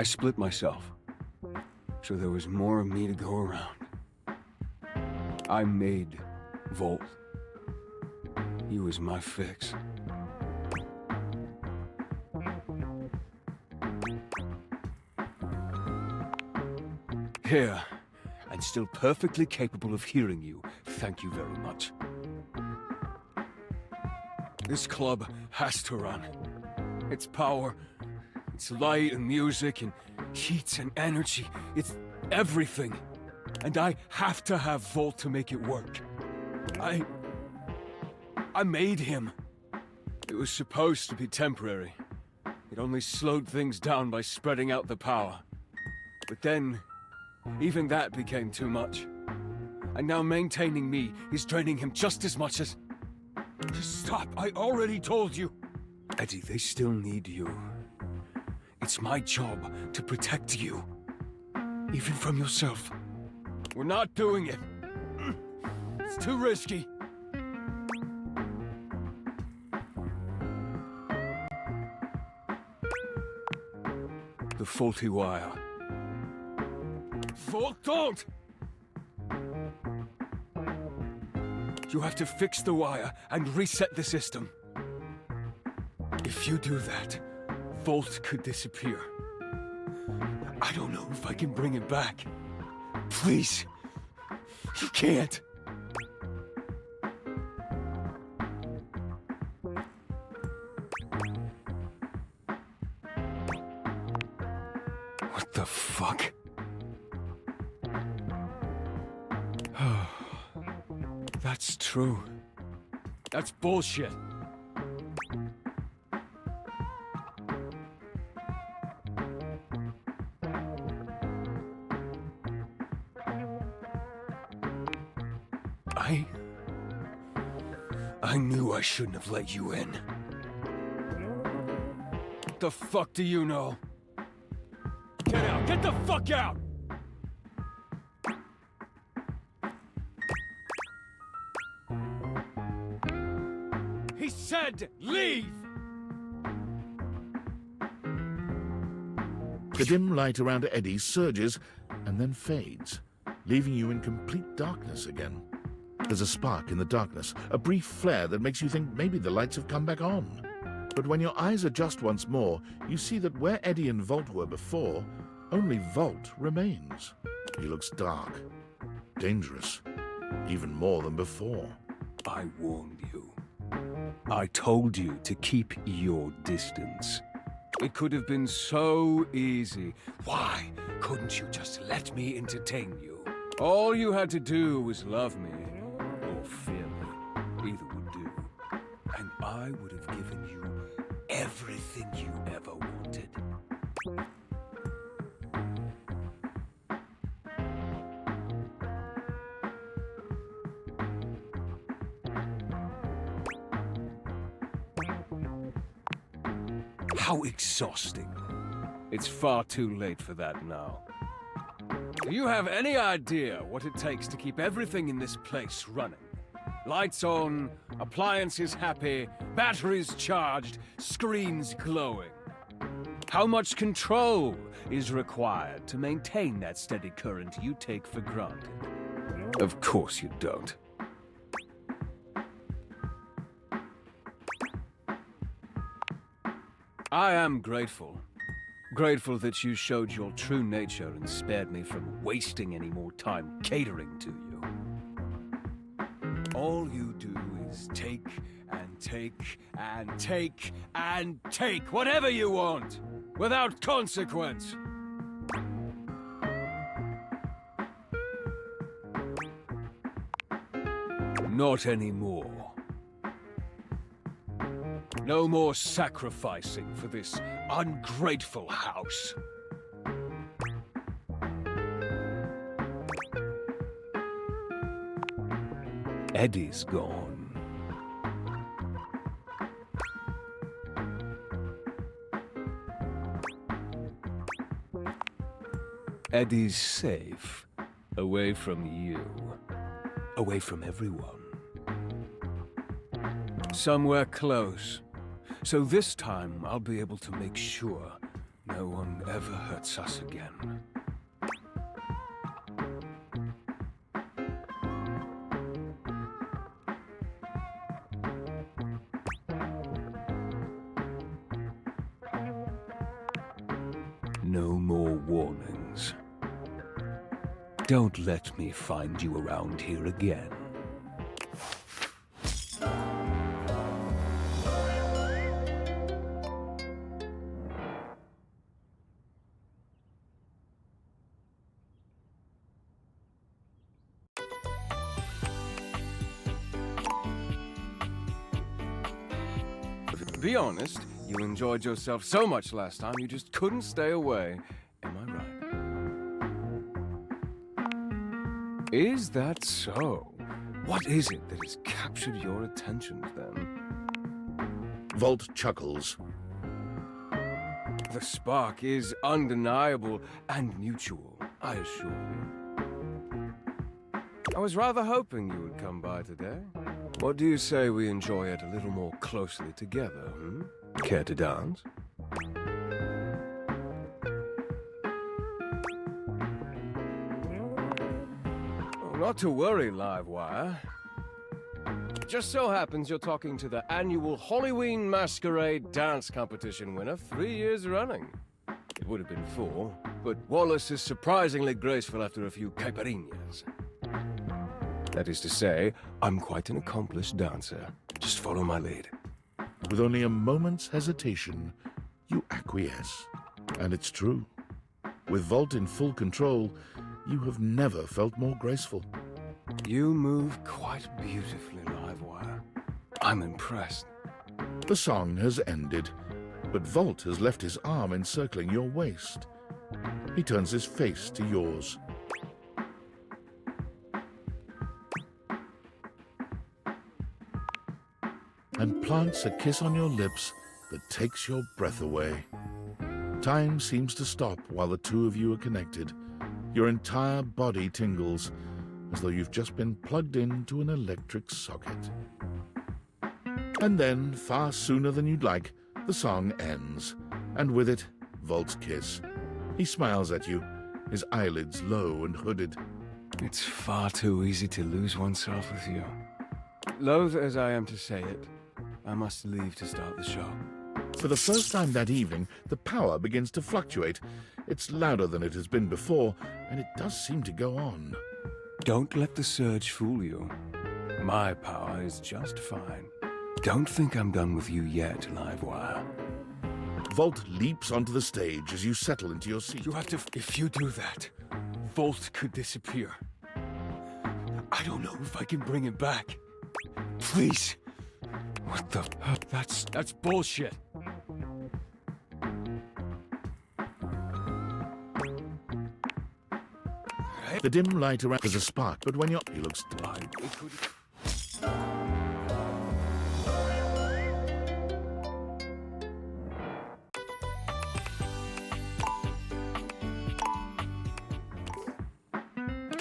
I split myself. so there was more of me to go around. I made Volt. He was my fix. Here, and still perfectly capable of hearing you. Thank you very much. This club has to run. Its power, its light and music and heat and energy, it's everything. And I have to have Volt to make it work. I made him. It was supposed to be temporary. It only slowed things down by spreading out the power. But then, even that became too much. And now maintaining me is draining him just as much as... Just stop, I already told you. Eddie, they still need you. It's my job to protect you. Even from yourself. We're not doing it. It's too risky. The faulty wire. Volt, don't! You have to fix the wire and reset the system. If you do that, Volt could disappear. I don't know if I can bring it back. Please. You can't. What the fuck? That's true. That's bullshit. I knew I shouldn't have let you in. What the fuck do you know? Get out! Get the fuck out! He said leave! The dim light around Eddie surges and then fades, leaving you in complete darkness again. There's a spark in the darkness, a brief flare that makes you think maybe the lights have come back on. But when your eyes adjust once more, you see that where Eddie and Volt were before, only Volt remains. He looks dark, dangerous, even more than before. I warned you. I told you to keep your distance. It could have been so easy. Why couldn't you just let me entertain you? All you had to do was love me, or fear me. Either would do. And I would have given you everything you ever wanted. How exhausting. It's far too late for that now. Do you have any idea what it takes to keep everything in this place running? Lights on, appliances happy, batteries charged, screens glowing. How much control is required to maintain that steady current you take for granted? Of course you don't. I am grateful. Grateful that you showed your true nature and spared me from wasting any more time catering to you. All you do is take and take and take and take whatever you want, without consequence. Not anymore. No more sacrificing for this ungrateful house. Eddie's gone. Eddie's safe. Away from you. Away from everyone. Somewhere close. So this time, I'll be able to make sure no one ever hurts us again. No more warnings. Don't let me find you around here again. Be honest, you enjoyed yourself so much last time you just couldn't stay away. Am I right? Is that so? What is it that has captured your attention then? Volt chuckles. The spark is undeniable and mutual, I assure you. I was rather hoping you would come by today. What do you say we enjoy it a little more closely together, hmm? Care to dance? Oh, not to worry, Livewire. Just so happens you're talking to the annual Halloween Masquerade dance competition winner 3 years running. It would have been 4, but Wallace is surprisingly graceful after a few caipirinhas. That is to say, I'm quite an accomplished dancer. Just follow my lead. With only a moment's hesitation, you acquiesce. And it's true. With Volt in full control, you have never felt more graceful. You move quite beautifully, Livewire. I'm impressed. The song has ended, but Volt has left his arm encircling your waist. He turns his face to yours. And plants a kiss on your lips that takes your breath away. Time seems to stop while the two of you are connected. Your entire body tingles, as though you've just been plugged into an electric socket. And then, far sooner than you'd like, the song ends, and with it, Volt's kiss. He smiles at you, his eyelids low and hooded. It's far too easy to lose oneself with you. Loath as I am to say it, I must leave to start the show. For the first time that evening, the power begins to fluctuate. It's louder than it has been before, and it does seem to go on. Don't let the surge fool you. My power is just fine. Don't think I'm done with you yet, Livewire. Volt leaps onto the stage as you settle into your seat. You have to... If you do that, Volt could disappear. I don't know if I can bring him back. Please. What the... That's bullshit. The dim light around is a spark, but when he looks Blind. It could...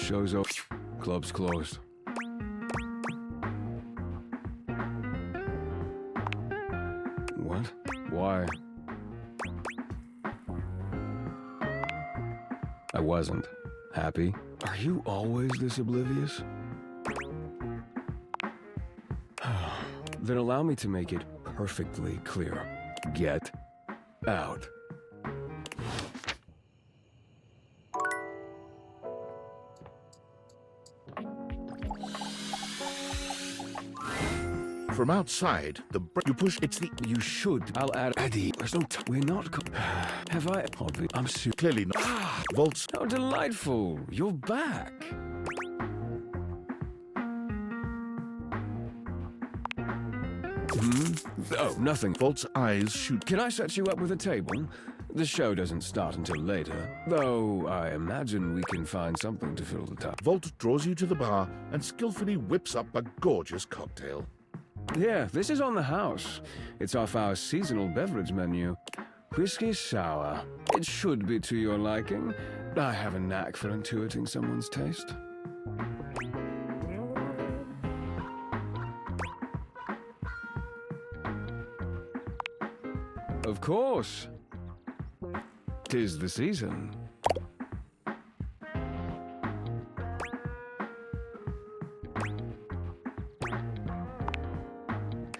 Show's over. Club's closed. What? Why? I wasn't happy. Are you always this oblivious? Then allow me to make it perfectly clear. Get out. from outside. You push. It's the. You should. I'll add. Eddie. There's no. We're not. Have I? I'm Clearly not. Volts. How delightful. You're back. Oh, nothing. Volt's eyes shoot. Can I set you up with a table? The show doesn't start until later, though I imagine we can find something to fill the time. Volt draws you to the bar and skillfully whips up a gorgeous cocktail. Yeah, this is on the house. It's off our seasonal beverage menu. Whiskey sour. It should be to your liking. I have a knack for intuiting someone's taste. Of course. 'Tis the season.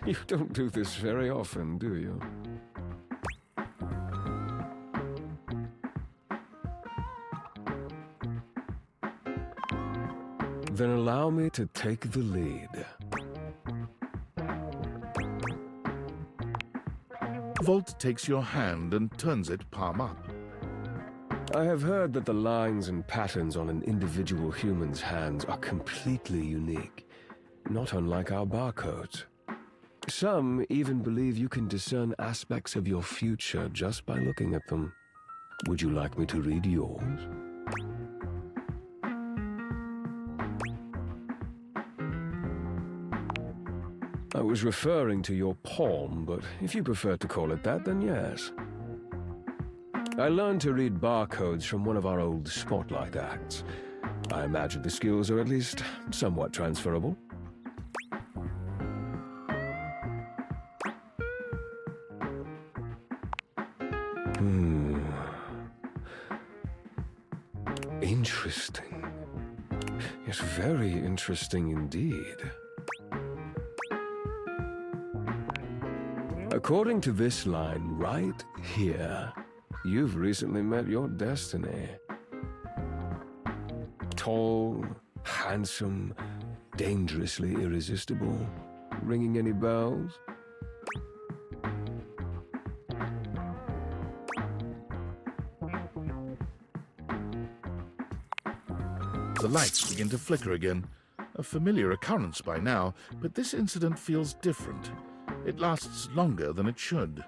You don't do this very often, do you? Then allow me to take the lead. Volt takes your hand and turns it palm up. I have heard that the lines and patterns on an individual human's hands are completely unique, not unlike our barcodes. Some even believe you can discern aspects of your future just by looking at them. Would you like me to read yours? I was referring to your palm, but if you prefer to call it that, then yes. I learned to read barcodes from one of our old spotlight acts. I imagine the skills are at least somewhat transferable. Interesting. Yes, very interesting indeed. According to this line right here, you've recently met your destiny. Tall, handsome, dangerously irresistible. Ringing any bells? The lights begin to flicker again. A familiar occurrence by now, but this incident feels different. It lasts longer than it should.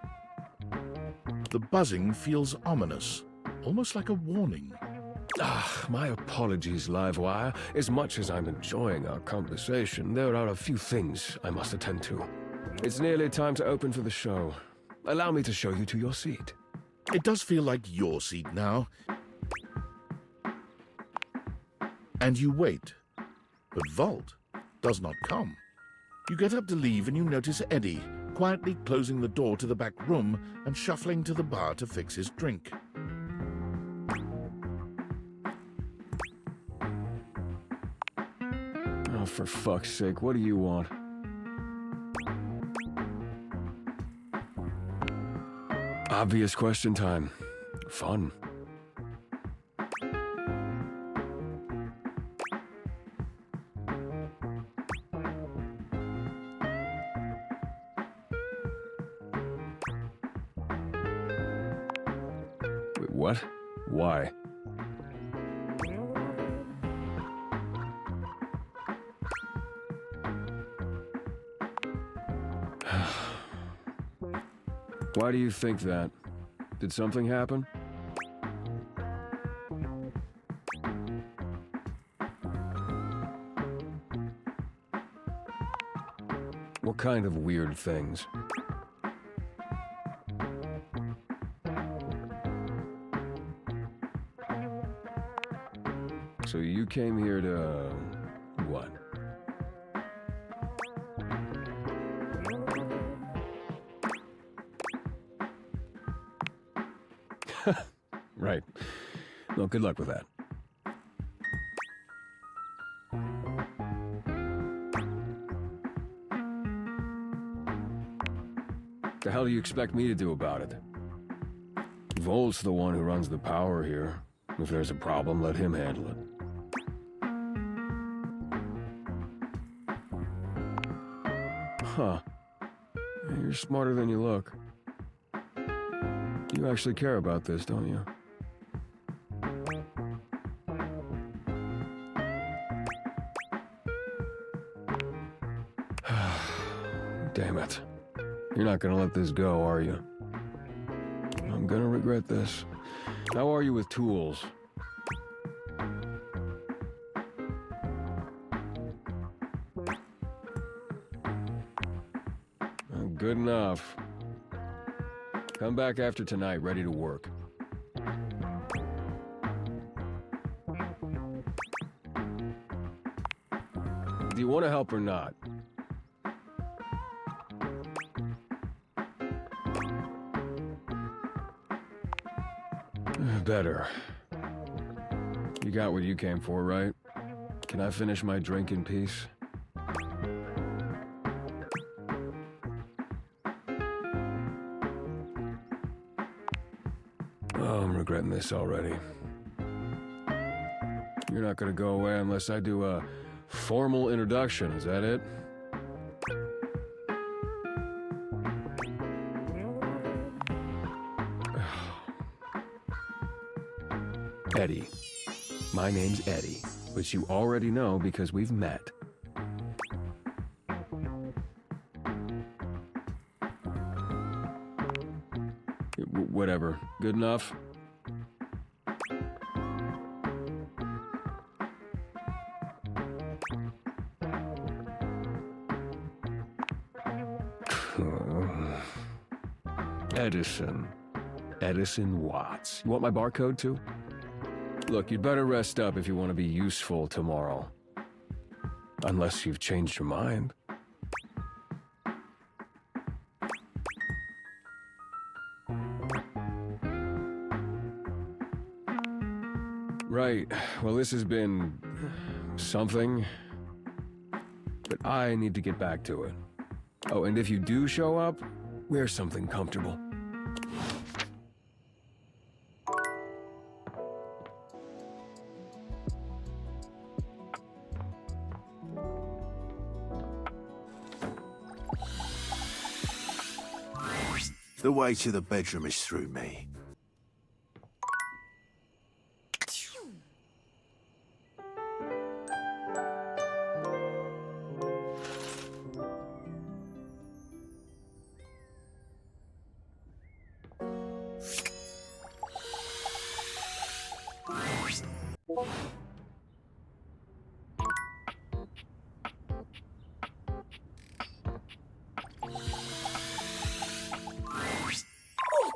The buzzing feels ominous, almost like a warning. My apologies, Livewire. As much as I'm enjoying our conversation, there are a few things I must attend to. It's nearly time to open for the show. Allow me to show you to your seat. It does feel like your seat now. And you wait. But Volt does not come. You get up to leave and you notice Eddie, quietly closing the door to the back room and shuffling to the bar to fix his drink. Oh, for fuck's sake, what do you want? Obvious question time. Fun. Wait, what? Why? Why do you think that? Did something happen? What kind of weird things? So you came here to... what? Right. Well, good luck with that. The hell do you expect me to do about it? Volt's the one who runs the power here. If there's a problem, let him handle it. Huh. You're smarter than you look. You actually care about this, don't you? Damn it. You're not gonna let this go, are you? I'm gonna regret this. How are you with tools? Good enough. Come back after tonight, ready to work. Do you want to help or not? Better. You got what you came for, right? Can I finish my drink in peace? Oh, I'm regretting this already. You're not gonna go away unless I do a Formal introduction, is that it? Eddie. My name's Eddie, which you already know because we've met. Whatever. Good enough? Edison. Edison Watts. You want my barcode too? Look, you'd better rest up if you want to be useful tomorrow. Unless you've changed your mind. Right. Well, this has been something, but I need to get back to it. Oh, and if you do show up, wear something comfortable. The way to the bedroom is through me.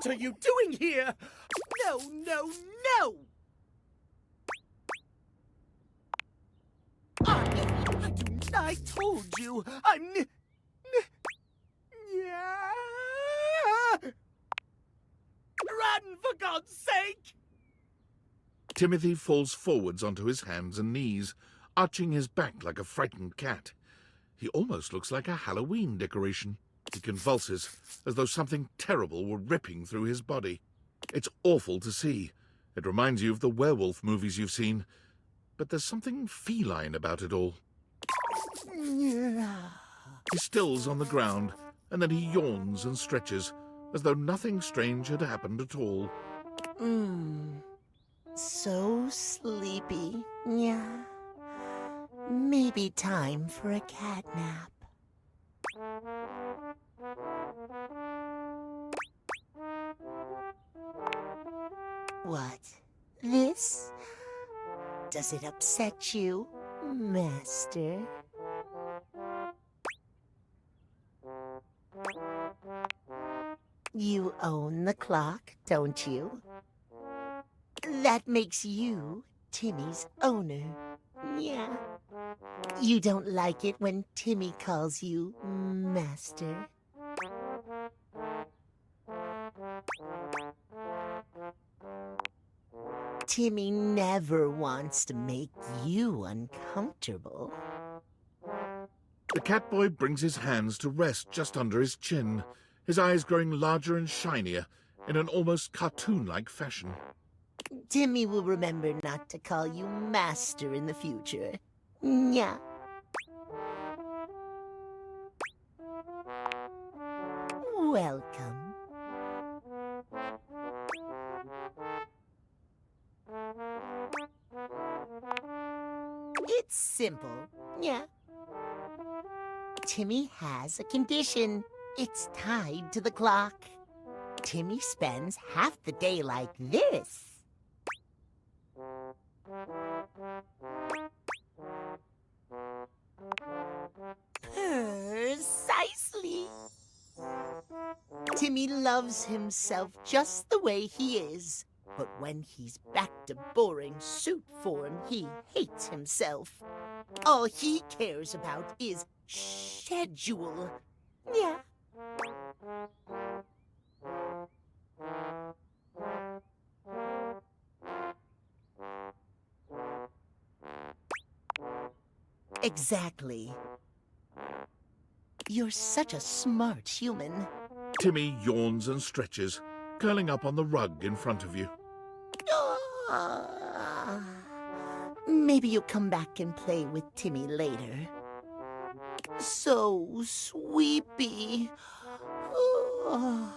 What are you doing here? No, no, no! I told you, yeah. Run, for God's sake! Timothy falls forwards onto his hands and knees, arching his back like a frightened cat. He almost looks like a Halloween decoration. He convulses, as though something terrible were ripping through his body. It's awful to see. It reminds you of the werewolf movies you've seen. But there's something feline about it all. He stills on the ground, and then he yawns and stretches, as though nothing strange had happened at all. So sleepy. Yeah. Maybe time for a cat nap. What? This? Does it upset you, Master? You own the clock, don't you? That makes you Timmy's owner. Yeah. You don't like it when Timmy calls you Master? Timmy never wants to make you uncomfortable. The Catboy brings his hands to rest just under his chin, his eyes growing larger and shinier in an almost cartoon-like fashion. Timmy will remember not to call you Master in the future. Yeah. Welcome. It's simple. Yeah. Timmy has a condition. It's tied to the clock. Timmy spends half the day like this. Precisely. Timmy loves himself just the way he is. But when he's back to boring suit form, he hates himself. All he cares about is schedule. Yeah. Exactly. You're such a smart human. Timmy yawns and stretches, curling up on the rug in front of you. Maybe you'll come back and play with Timmy later. So sweepy. Oh,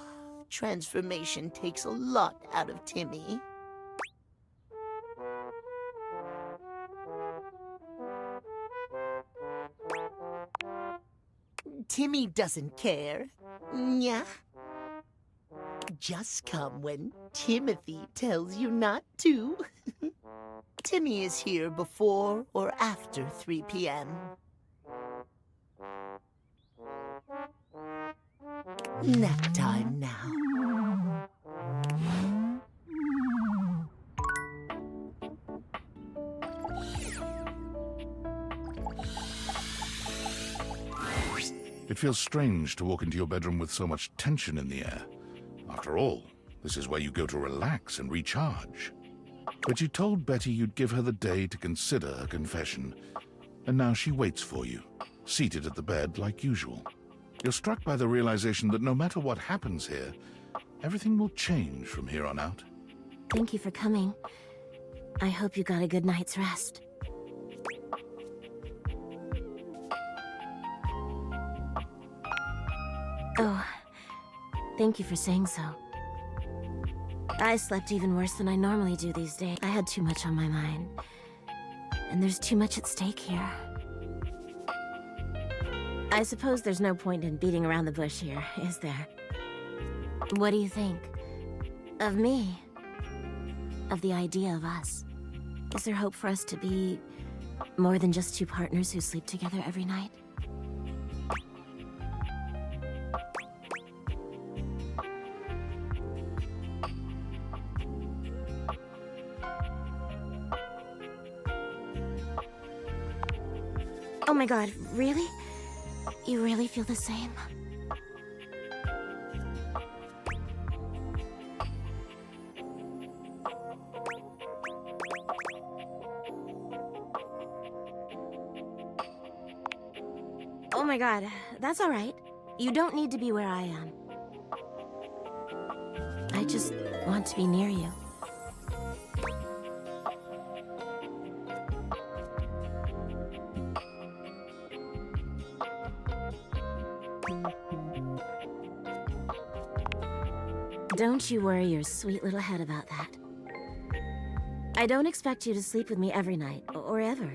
transformation takes a lot out of Timmy. Timmy doesn't care. Yeah. Just come when Timothy tells you not to. Timmy is here before or after 3 p.m. Nap time now. It feels strange to walk into your bedroom with so much tension in the air. After all, this is where you go to relax and recharge. But you told Betty you'd give her the day to consider her confession, and now she waits for you, seated at the bed like usual. You're struck by the realization that no matter what happens here, everything will change from here on out. Thank you for coming. I hope you got a good night's rest. Oh, thank you for saying so. I slept even worse than I normally do these days. I had too much on my mind. And there's too much at stake here. I suppose there's no point in beating around the bush here, is there? What do you think? Of me? Of the idea of us? Is there hope for us to be more than just two partners who sleep together every night? Oh my god, really? You really feel the same? Oh my god, that's all right. You don't need to be where I am. I just want to be near you. Don't you worry your sweet little head about that. I don't expect you to sleep with me every night, or ever.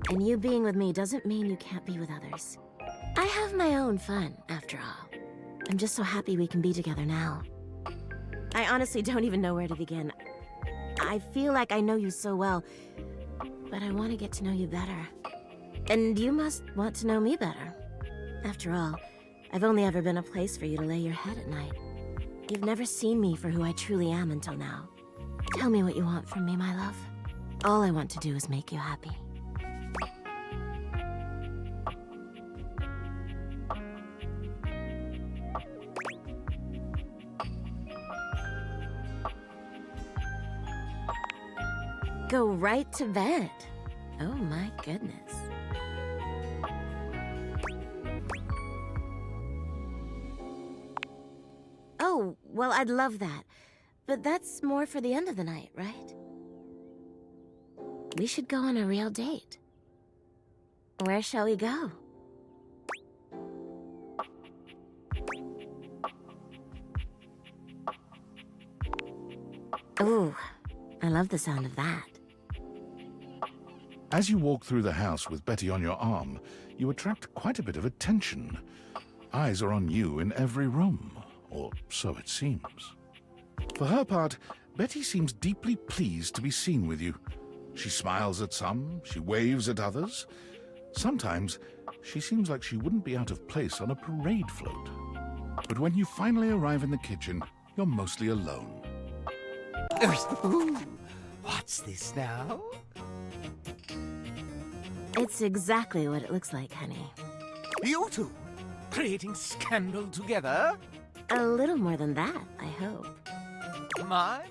And you being with me doesn't mean you can't be with others. I have my own fun, after all. I'm just so happy we can be together now. I honestly don't even know where to begin. I feel like I know you so well, but I want to get to know you better. And you must want to know me better. After all, I've only ever been a place for you to lay your head at night. You've never seen me for who I truly am until now. Tell me what you want from me, my love. All I want to do is make you happy. Go right to bed. Oh my goodness. Oh, well, I'd love that. But that's more for the end of the night, right? We should go on a real date. Where shall we go? Ooh, I love the sound of that. As you walk through the house with Betty on your arm, you attract quite a bit of attention. Eyes are on you in every room, or so it seems. For her part, Betty seems deeply pleased to be seen with you. She smiles at some, she waves at others. Sometimes, she seems like she wouldn't be out of place on a parade float. But when you finally arrive in the kitchen, you're mostly alone. Ooh, what's this now? It's exactly what it looks like, honey. You two? Creating scandal together? A little more than that, I hope. My.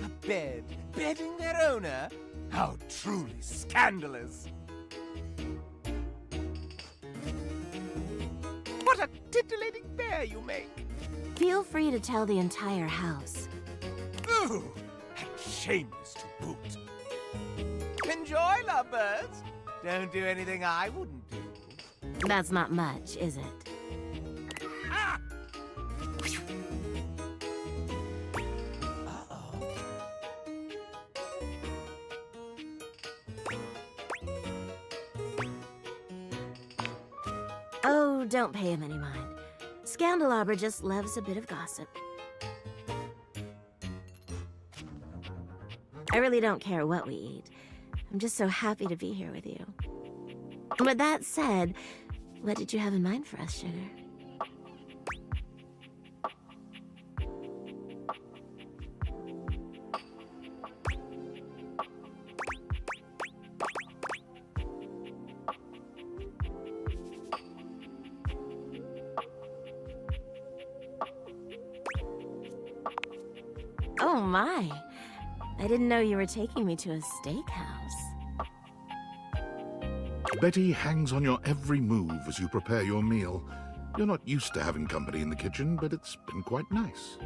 A bed bedding their owner? How truly scandalous. What a titillating bear you make. Feel free to tell the entire house. Ooh, and shameless to boot. enjoy, lovebirds. Don't do anything I wouldn't do. That's not much, is it? Oh, don't pay him any mind. Scandalabra just loves a bit of gossip. I really don't care what we eat. I'm just so happy to be here with you. But that said, what did you have in mind for us, sugar? Oh my. I didn't know you were taking me to a steakhouse. Betty hangs on your every move as you prepare your meal. You're not used to having company in the kitchen, but it's been quite nice.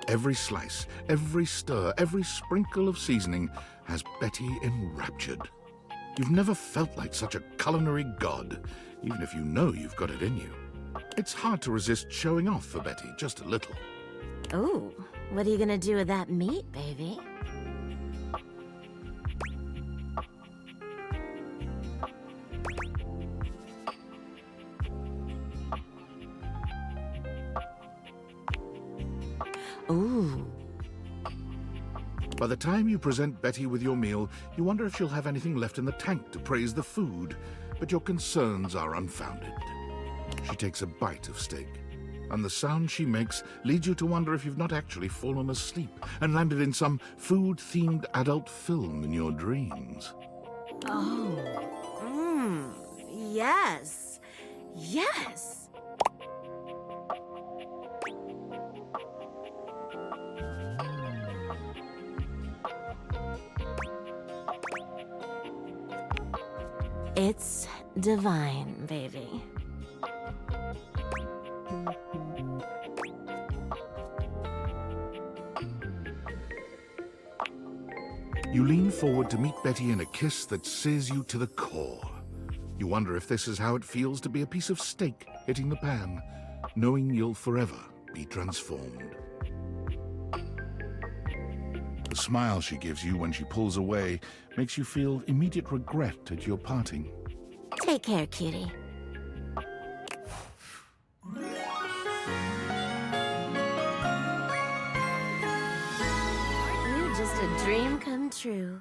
Every slice, every stir, every sprinkle of seasoning has Betty enraptured. You've never felt like such a culinary god, even if you know you've got it in you. It's hard to resist showing off for Betty, just a little. Ooh, what are you gonna do with that meat, baby? Ooh. By the time you present Betty with your meal, you wonder if she'll have anything left in the tank to praise the food, but your concerns are unfounded. She takes a bite of steak, and the sound she makes leads you to wonder if you've not actually fallen asleep and landed in some food-themed adult film in your dreams. Oh. Yes. Yes. It's divine, baby. You lean forward to meet Betty in a kiss that sears you to the core. You wonder if this is how it feels to be a piece of steak hitting the pan, knowing you'll forever be transformed. The smile she gives you when she pulls away makes you feel immediate regret at your parting. Take care, cutie. You're just a dream come true.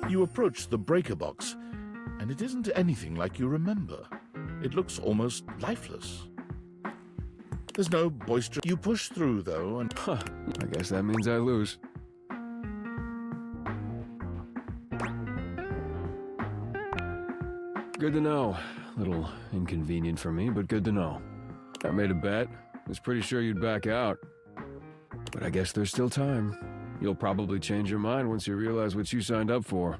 You approach the breaker box, and it isn't anything like you remember. It looks almost lifeless. There's no boisterous... You push through, though, and... Huh. I guess that means I lose. Good to know. Little inconvenient for me, but good to know. I made a bet. Was pretty sure you'd back out. But I guess there's still time. You'll probably change your mind once you realize what you signed up for.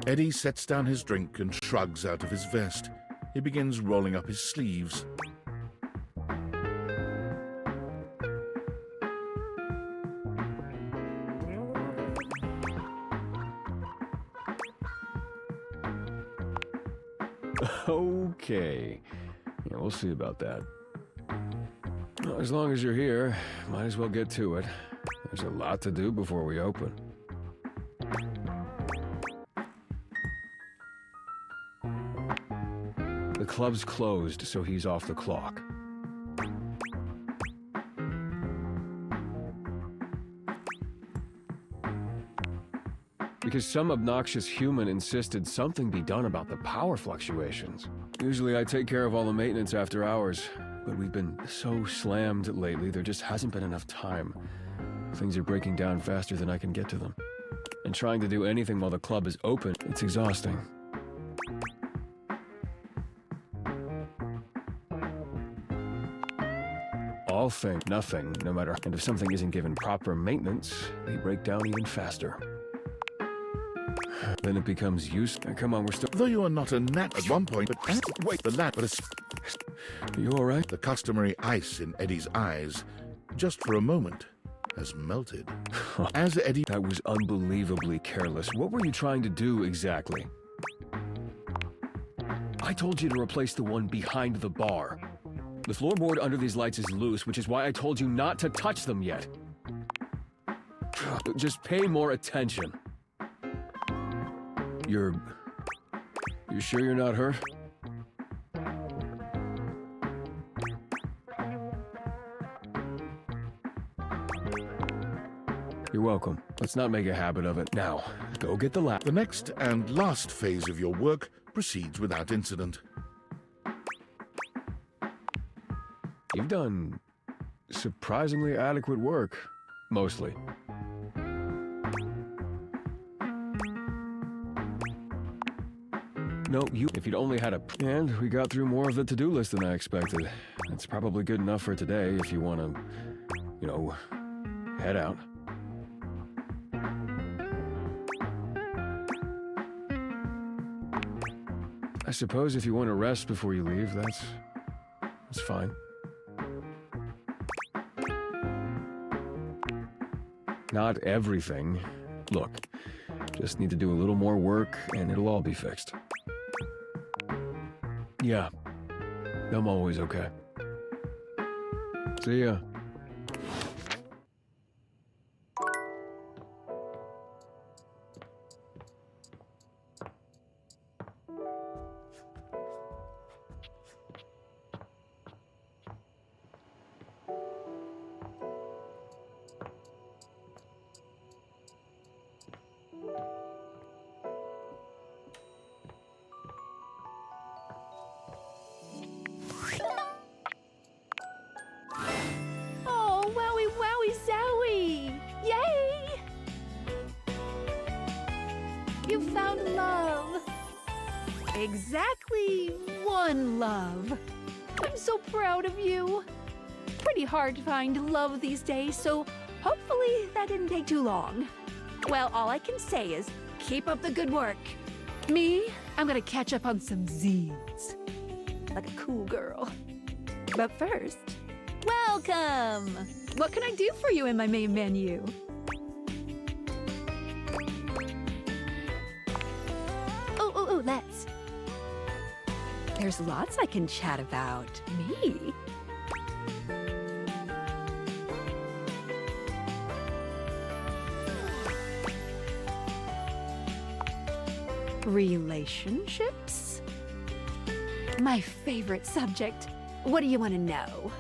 Eddie sets down his drink and shrugs out of his vest. He begins rolling up his sleeves. Okay. Yeah, we'll see about that. Well, as long as you're here, might as well get to it. There's a lot to do before we open. The club's closed, so he's off the clock. Because some obnoxious human insisted something be done about the power fluctuations. Usually I take care of all the maintenance after hours, but we've been so slammed lately, there just hasn't been enough time. Things are breaking down faster than I can get to them. And trying to do anything while the club is open, it's exhausting. All things, nothing, no matter. And if something isn't given proper maintenance, they break down even faster. Then it becomes useless. Come on, we're still... Though you are not a gnat at one point, but... Wait, the gnat, but... Are you all right? The customary ice in Eddie's eyes, just for a moment, has melted. As Eddie... That was unbelievably careless. What were you trying to do exactly? I told you to replace the one behind the bar. The floorboard under these lights is loose, which is why I told you not to touch them yet. Just pay more attention. You sure you're not hurt? You're welcome. Let's not make a habit of it. Now, go get the lap. The next and last phase of your work proceeds without incident. You've done surprisingly adequate work, mostly. No, if you'd only had a... And we got through more of the to-do list than I expected. It's probably good enough for today if you want to, you know, head out. I suppose if you want to rest before you leave, that's fine. Not everything. Look, just need to do a little more work and it'll all be fixed. Yeah, I'm always okay. See ya. Oh, wowie, wowie, zowie! Yay! You found love. Exactly one love. I'm so proud of you. Pretty hard to find love these days, so hopefully that didn't take too long. Well, all I can say is keep up the good work. Me, I'm gonna catch up on some zines. Like a cool girl. But first, welcome! What can I do for you in my main menu? Oh, let's. There's lots I can chat about. Me? Relationships? My favorite subject. What do you want to know?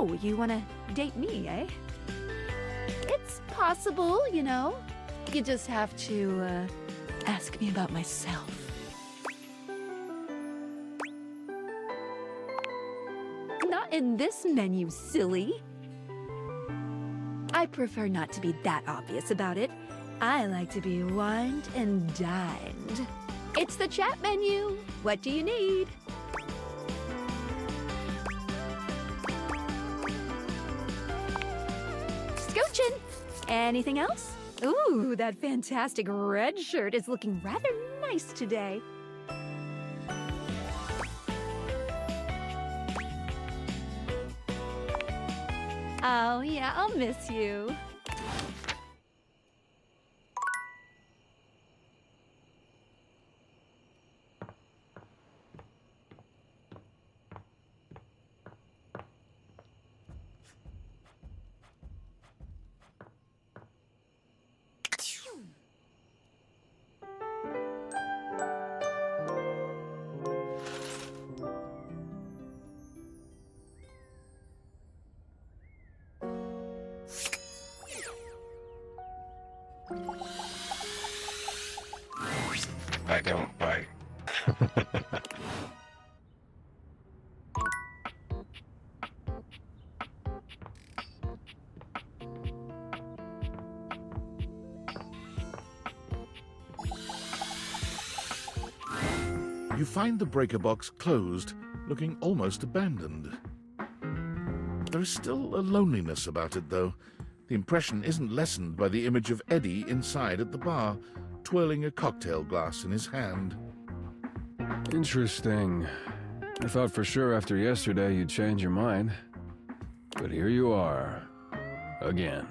Oh, you wanna date me, eh? It's possible, you know. You just have to, ask me about myself. Not in this menu, silly. I prefer not to be that obvious about it. I like to be wined and dined. It's the chat menu. What do you need? Scoochin'. Anything else? Ooh, that fantastic red shirt is looking rather nice today. Oh, yeah, I'll miss you. I don't bite. You find the breaker box closed, looking almost abandoned. There is still a loneliness about it, though. The impression isn't lessened by the image of Eddie inside at the bar, twirling a cocktail glass in his hand. Interesting. I thought for sure after yesterday you'd change your mind. But here you are. Again.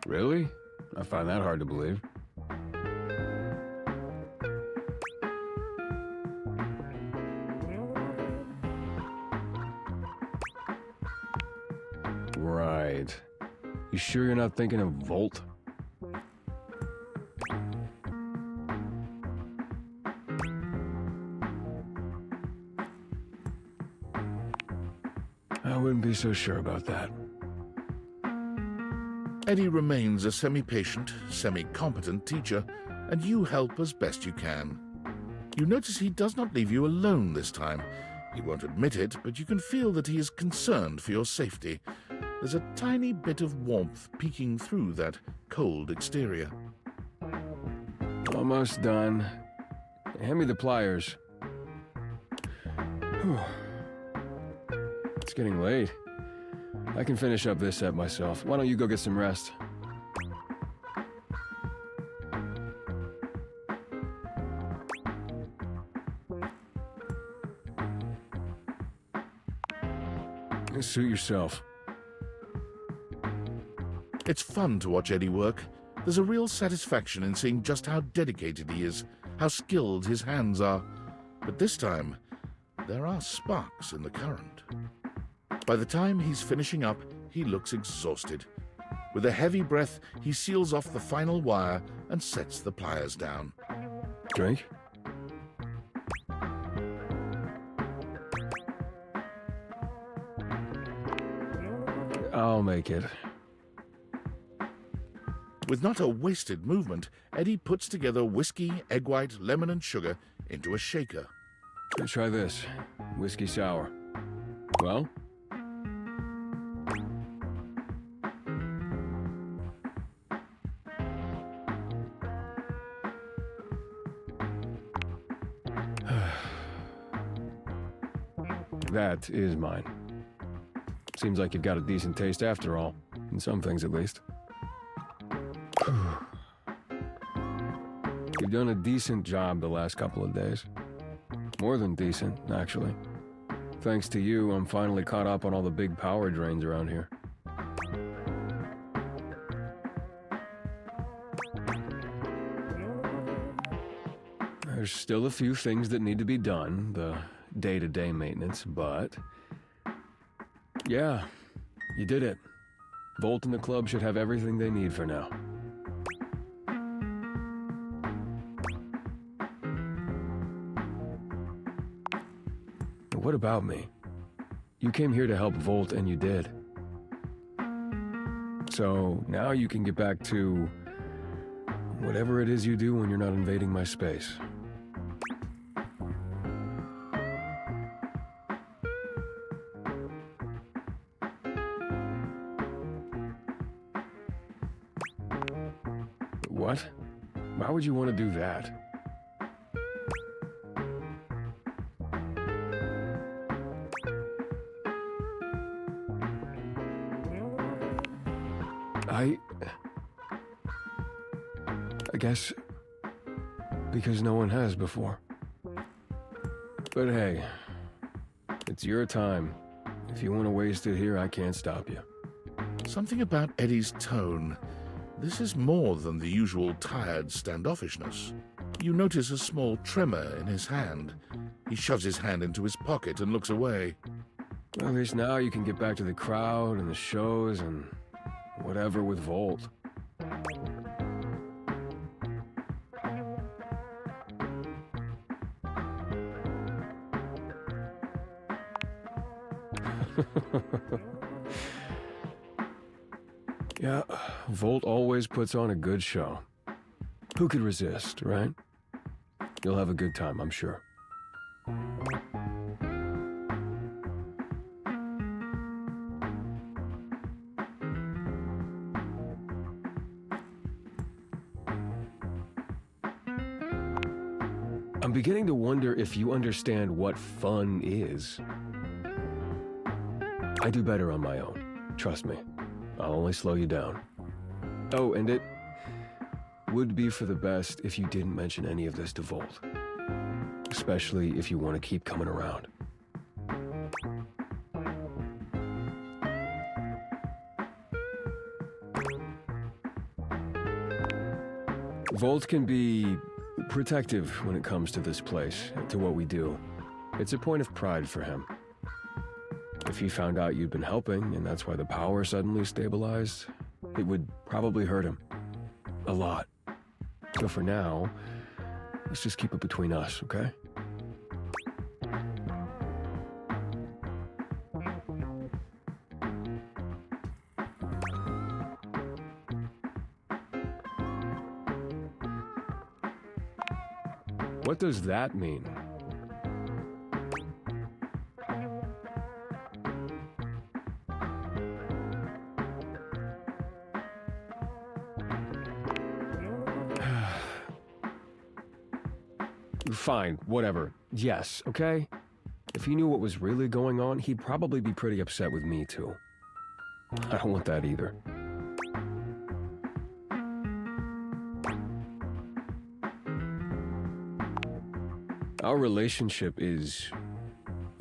Really? I find that hard to believe. Right. You sure you're not thinking of Volt? I wouldn't be so sure about that. Eddie remains a semi-patient, semi-competent teacher, and you help as best you can. You notice he does not leave you alone this time. He won't admit it, but you can feel that he is concerned for your safety. There's a tiny bit of warmth peeking through that cold exterior. Almost done. Hand me the pliers. Whew. It's getting late. I can finish up this set myself. Why don't you go get some rest? Suit yourself. It's fun to watch Eddie work. There's a real satisfaction in seeing just how dedicated he is, how skilled his hands are. But this time, there are sparks in the current. By the time he's finishing up, he looks exhausted. With a heavy breath, he seals off the final wire and sets the pliers down. Drink? I'll make it. With not a wasted movement, Eddie puts together whiskey, egg white, lemon, and sugar into a shaker. Try this. Whiskey sour. Well? That is mine. Seems like you've got a decent taste after all. In some things, at least. You've done a decent job the last couple of days. More than decent, actually. Thanks to you, I'm finally caught up on all the big power drains around here. There's still a few things that need to be done, the day-to-day maintenance, but... yeah, you did it. Volt and the club should have everything they need for now. what about me? You came here to help Volt, and you did. So now you can get back to whatever it is you do when you're not invading my space. What? Why would you want to do that? I guess because no one has before. But hey, it's your time. If you want to waste it here, I can't stop you. Something about Eddie's tone. This is more than the usual tired standoffishness. You notice a small tremor in his hand. He shoves his hand into his pocket and looks away. Well, at least now you can get back to the crowd and the shows and whatever with Volt. Yeah, Volt always puts on a good show. Who could resist, right? You'll have a good time, I'm sure. I'm beginning to wonder if you understand what fun is. I do better on my own. Trust me. I'll only slow you down. Oh, and it would be for the best if you didn't mention any of this to Volt. Especially if you want to keep coming around. Volt can be protective when it comes to this place, to what we do. It's a point of pride for him. If he found out you'd been helping, and that's why the power suddenly stabilized, it would probably hurt him. A lot. So for now, let's just keep it between us, okay? What does that mean? Fine, whatever. Yes, okay? If he knew what was really going on, he'd probably be pretty upset with me, too. I don't want that either. Our relationship is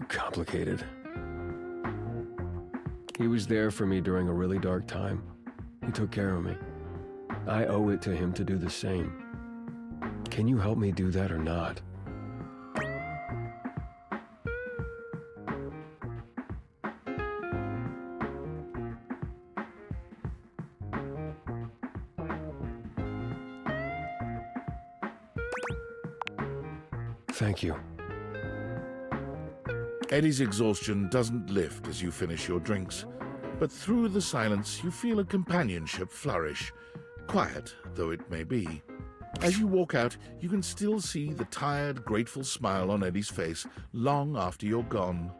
complicated. He was there for me during a really dark time. He took care of me. I owe it to him to do the same. Can you help me do that or not? Thank you. Eddie's exhaustion doesn't lift as you finish your drinks, but through the silence you feel a companionship flourish, quiet though it may be. As you walk out, you can still see the tired, grateful smile on Eddie's face long after you're gone.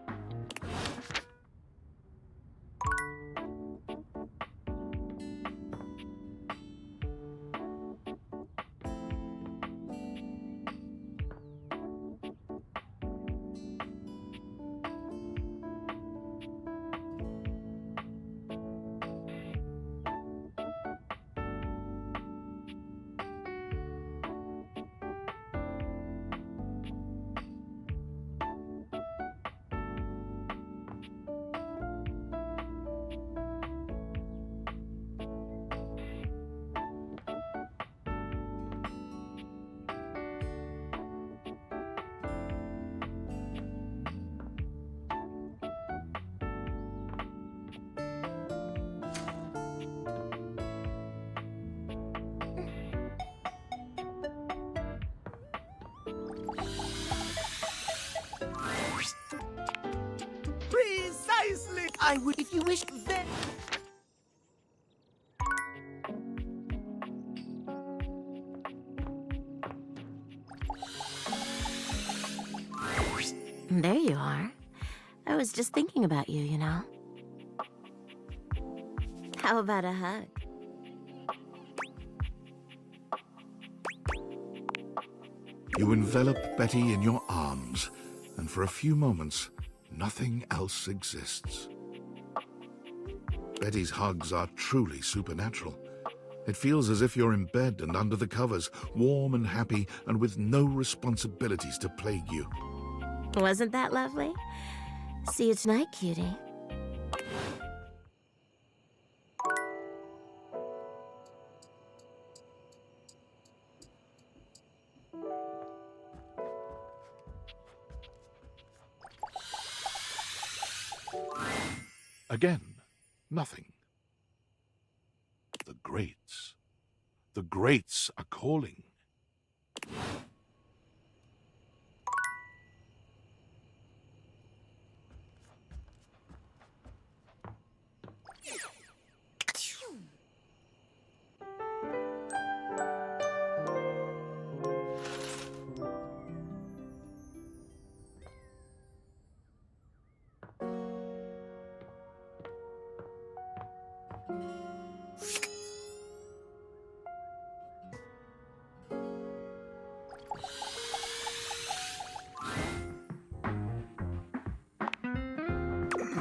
I would if you wish very... There you are. I was just thinking about you, you know. How about a hug? You envelop Betty in your arms, and for a few moments, nothing else exists. Betty's hugs are truly supernatural. It feels as if you're in bed and under the covers, warm and happy, and with no responsibilities to plague you. Wasn't that lovely? See you tonight, cutie. Again, nothing. The greats. The greats are calling.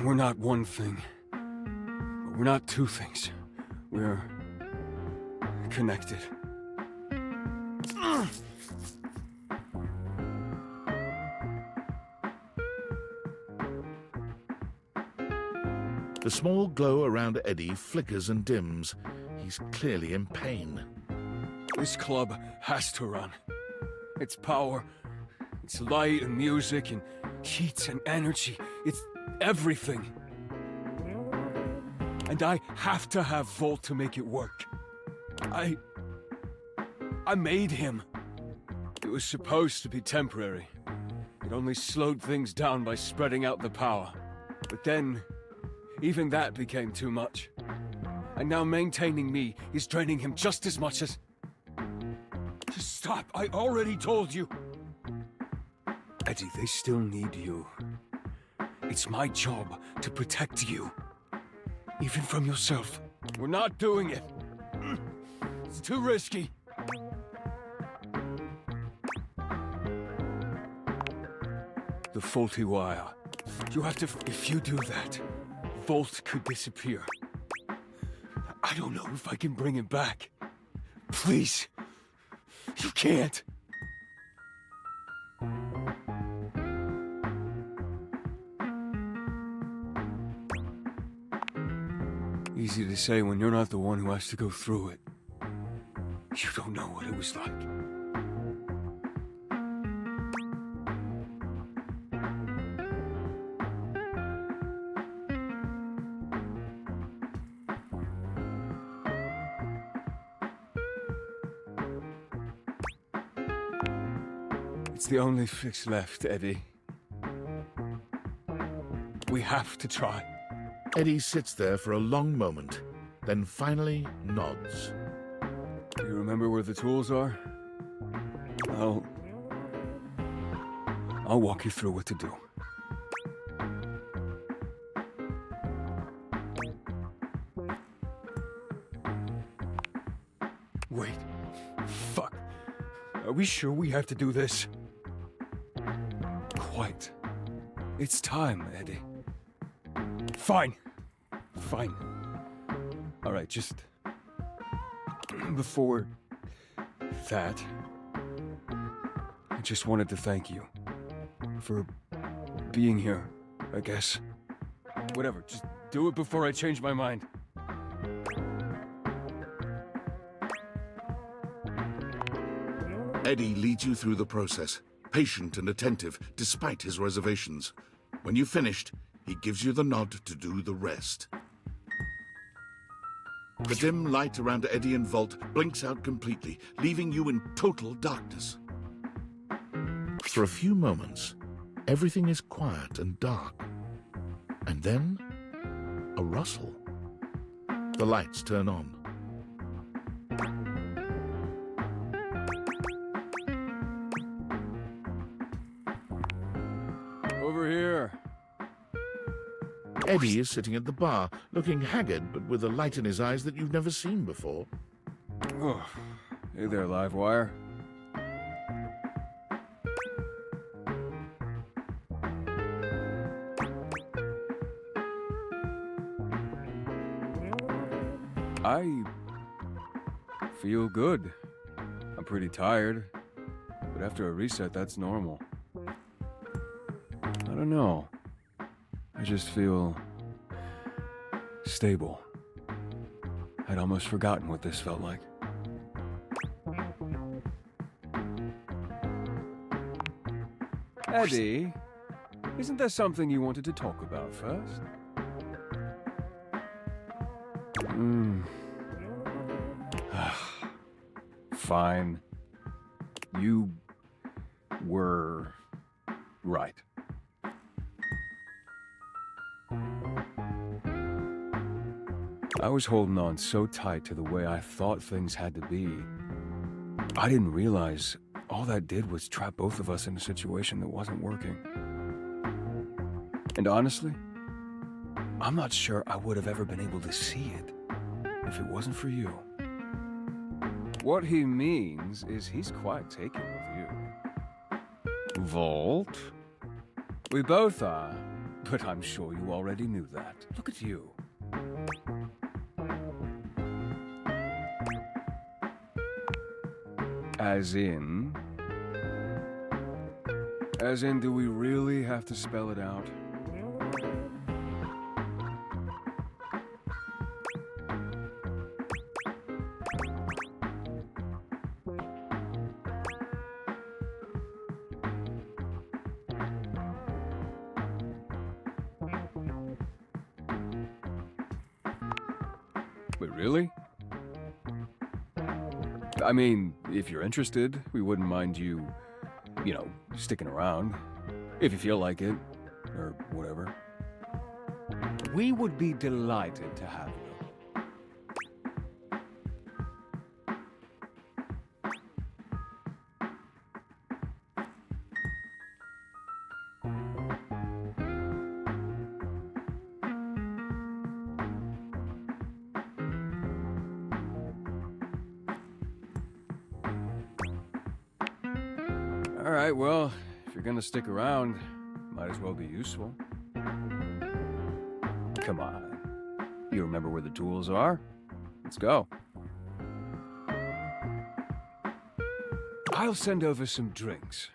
We're not one thing. We're not two things. We're connected. The small glow around Eddie flickers and dims. He's clearly in pain. This club has to run. It's power, it's light and music and heat and energy. It's everything. And I have to have Volt to make it work. I made him. It was supposed to be temporary. It only slowed things down by spreading out the power. But then, even that became too much. And now maintaining me is draining him just as much as... Just stop, I already told you! Eddie, they still need you. It's my job to protect you. Even from yourself. We're not doing it. It's too risky. The faulty wire. You have to... If you do that, Volt could disappear. I don't know if I can bring him back. Please. You can't. Easy to say when you're not the one who has to go through it. You don't know what it was like. It's the only fix left, Eddie. We have to try. Eddie sits there for a long moment, then finally nods. Do you remember where the tools are? I'll walk you through what to do. Wait. Fuck. Are we sure we have to do this? Quite. It's time, Eddie. Fine. Fine. All right, just... Before that, I just wanted to thank you for being here, I guess. Whatever, just do it before I change my mind. Eddie leads you through the process, patient and attentive despite his reservations. When you've finished, he gives you the nod to do the rest. The dim light around Eddie and Volt blinks out completely, leaving you in total darkness. For a few moments, everything is quiet and dark. And then, A rustle. The lights turn on. Over here. Eddie is sitting at the bar, looking haggard but with a light in his eyes that you've never seen before. Oh, hey there, Livewire. I feel good. I'm pretty tired, but after a reset, that's normal. I don't know. I just feel stable. I'd almost forgotten what this felt like. Eddie, isn't there something you wanted to talk about first? Fine. You were right. I was holding on so tight to the way I thought things had to be. I didn't realize all that did was trap both of us in a situation that wasn't working. And honestly, I'm not sure I would have ever been able to see it if it wasn't for you. What he means is he's quite taken with you. Volt? We both are, but I'm sure you already knew that. Look at you. As in, do we really have to spell it out? Wait, really? I mean, if you're interested, we wouldn't mind you, sticking around. If you feel like it, or whatever. We would be delighted to have you. All right, well, if you're gonna stick around, might as well be useful. Come on. You remember where the tools are? Let's go. I'll send over some drinks.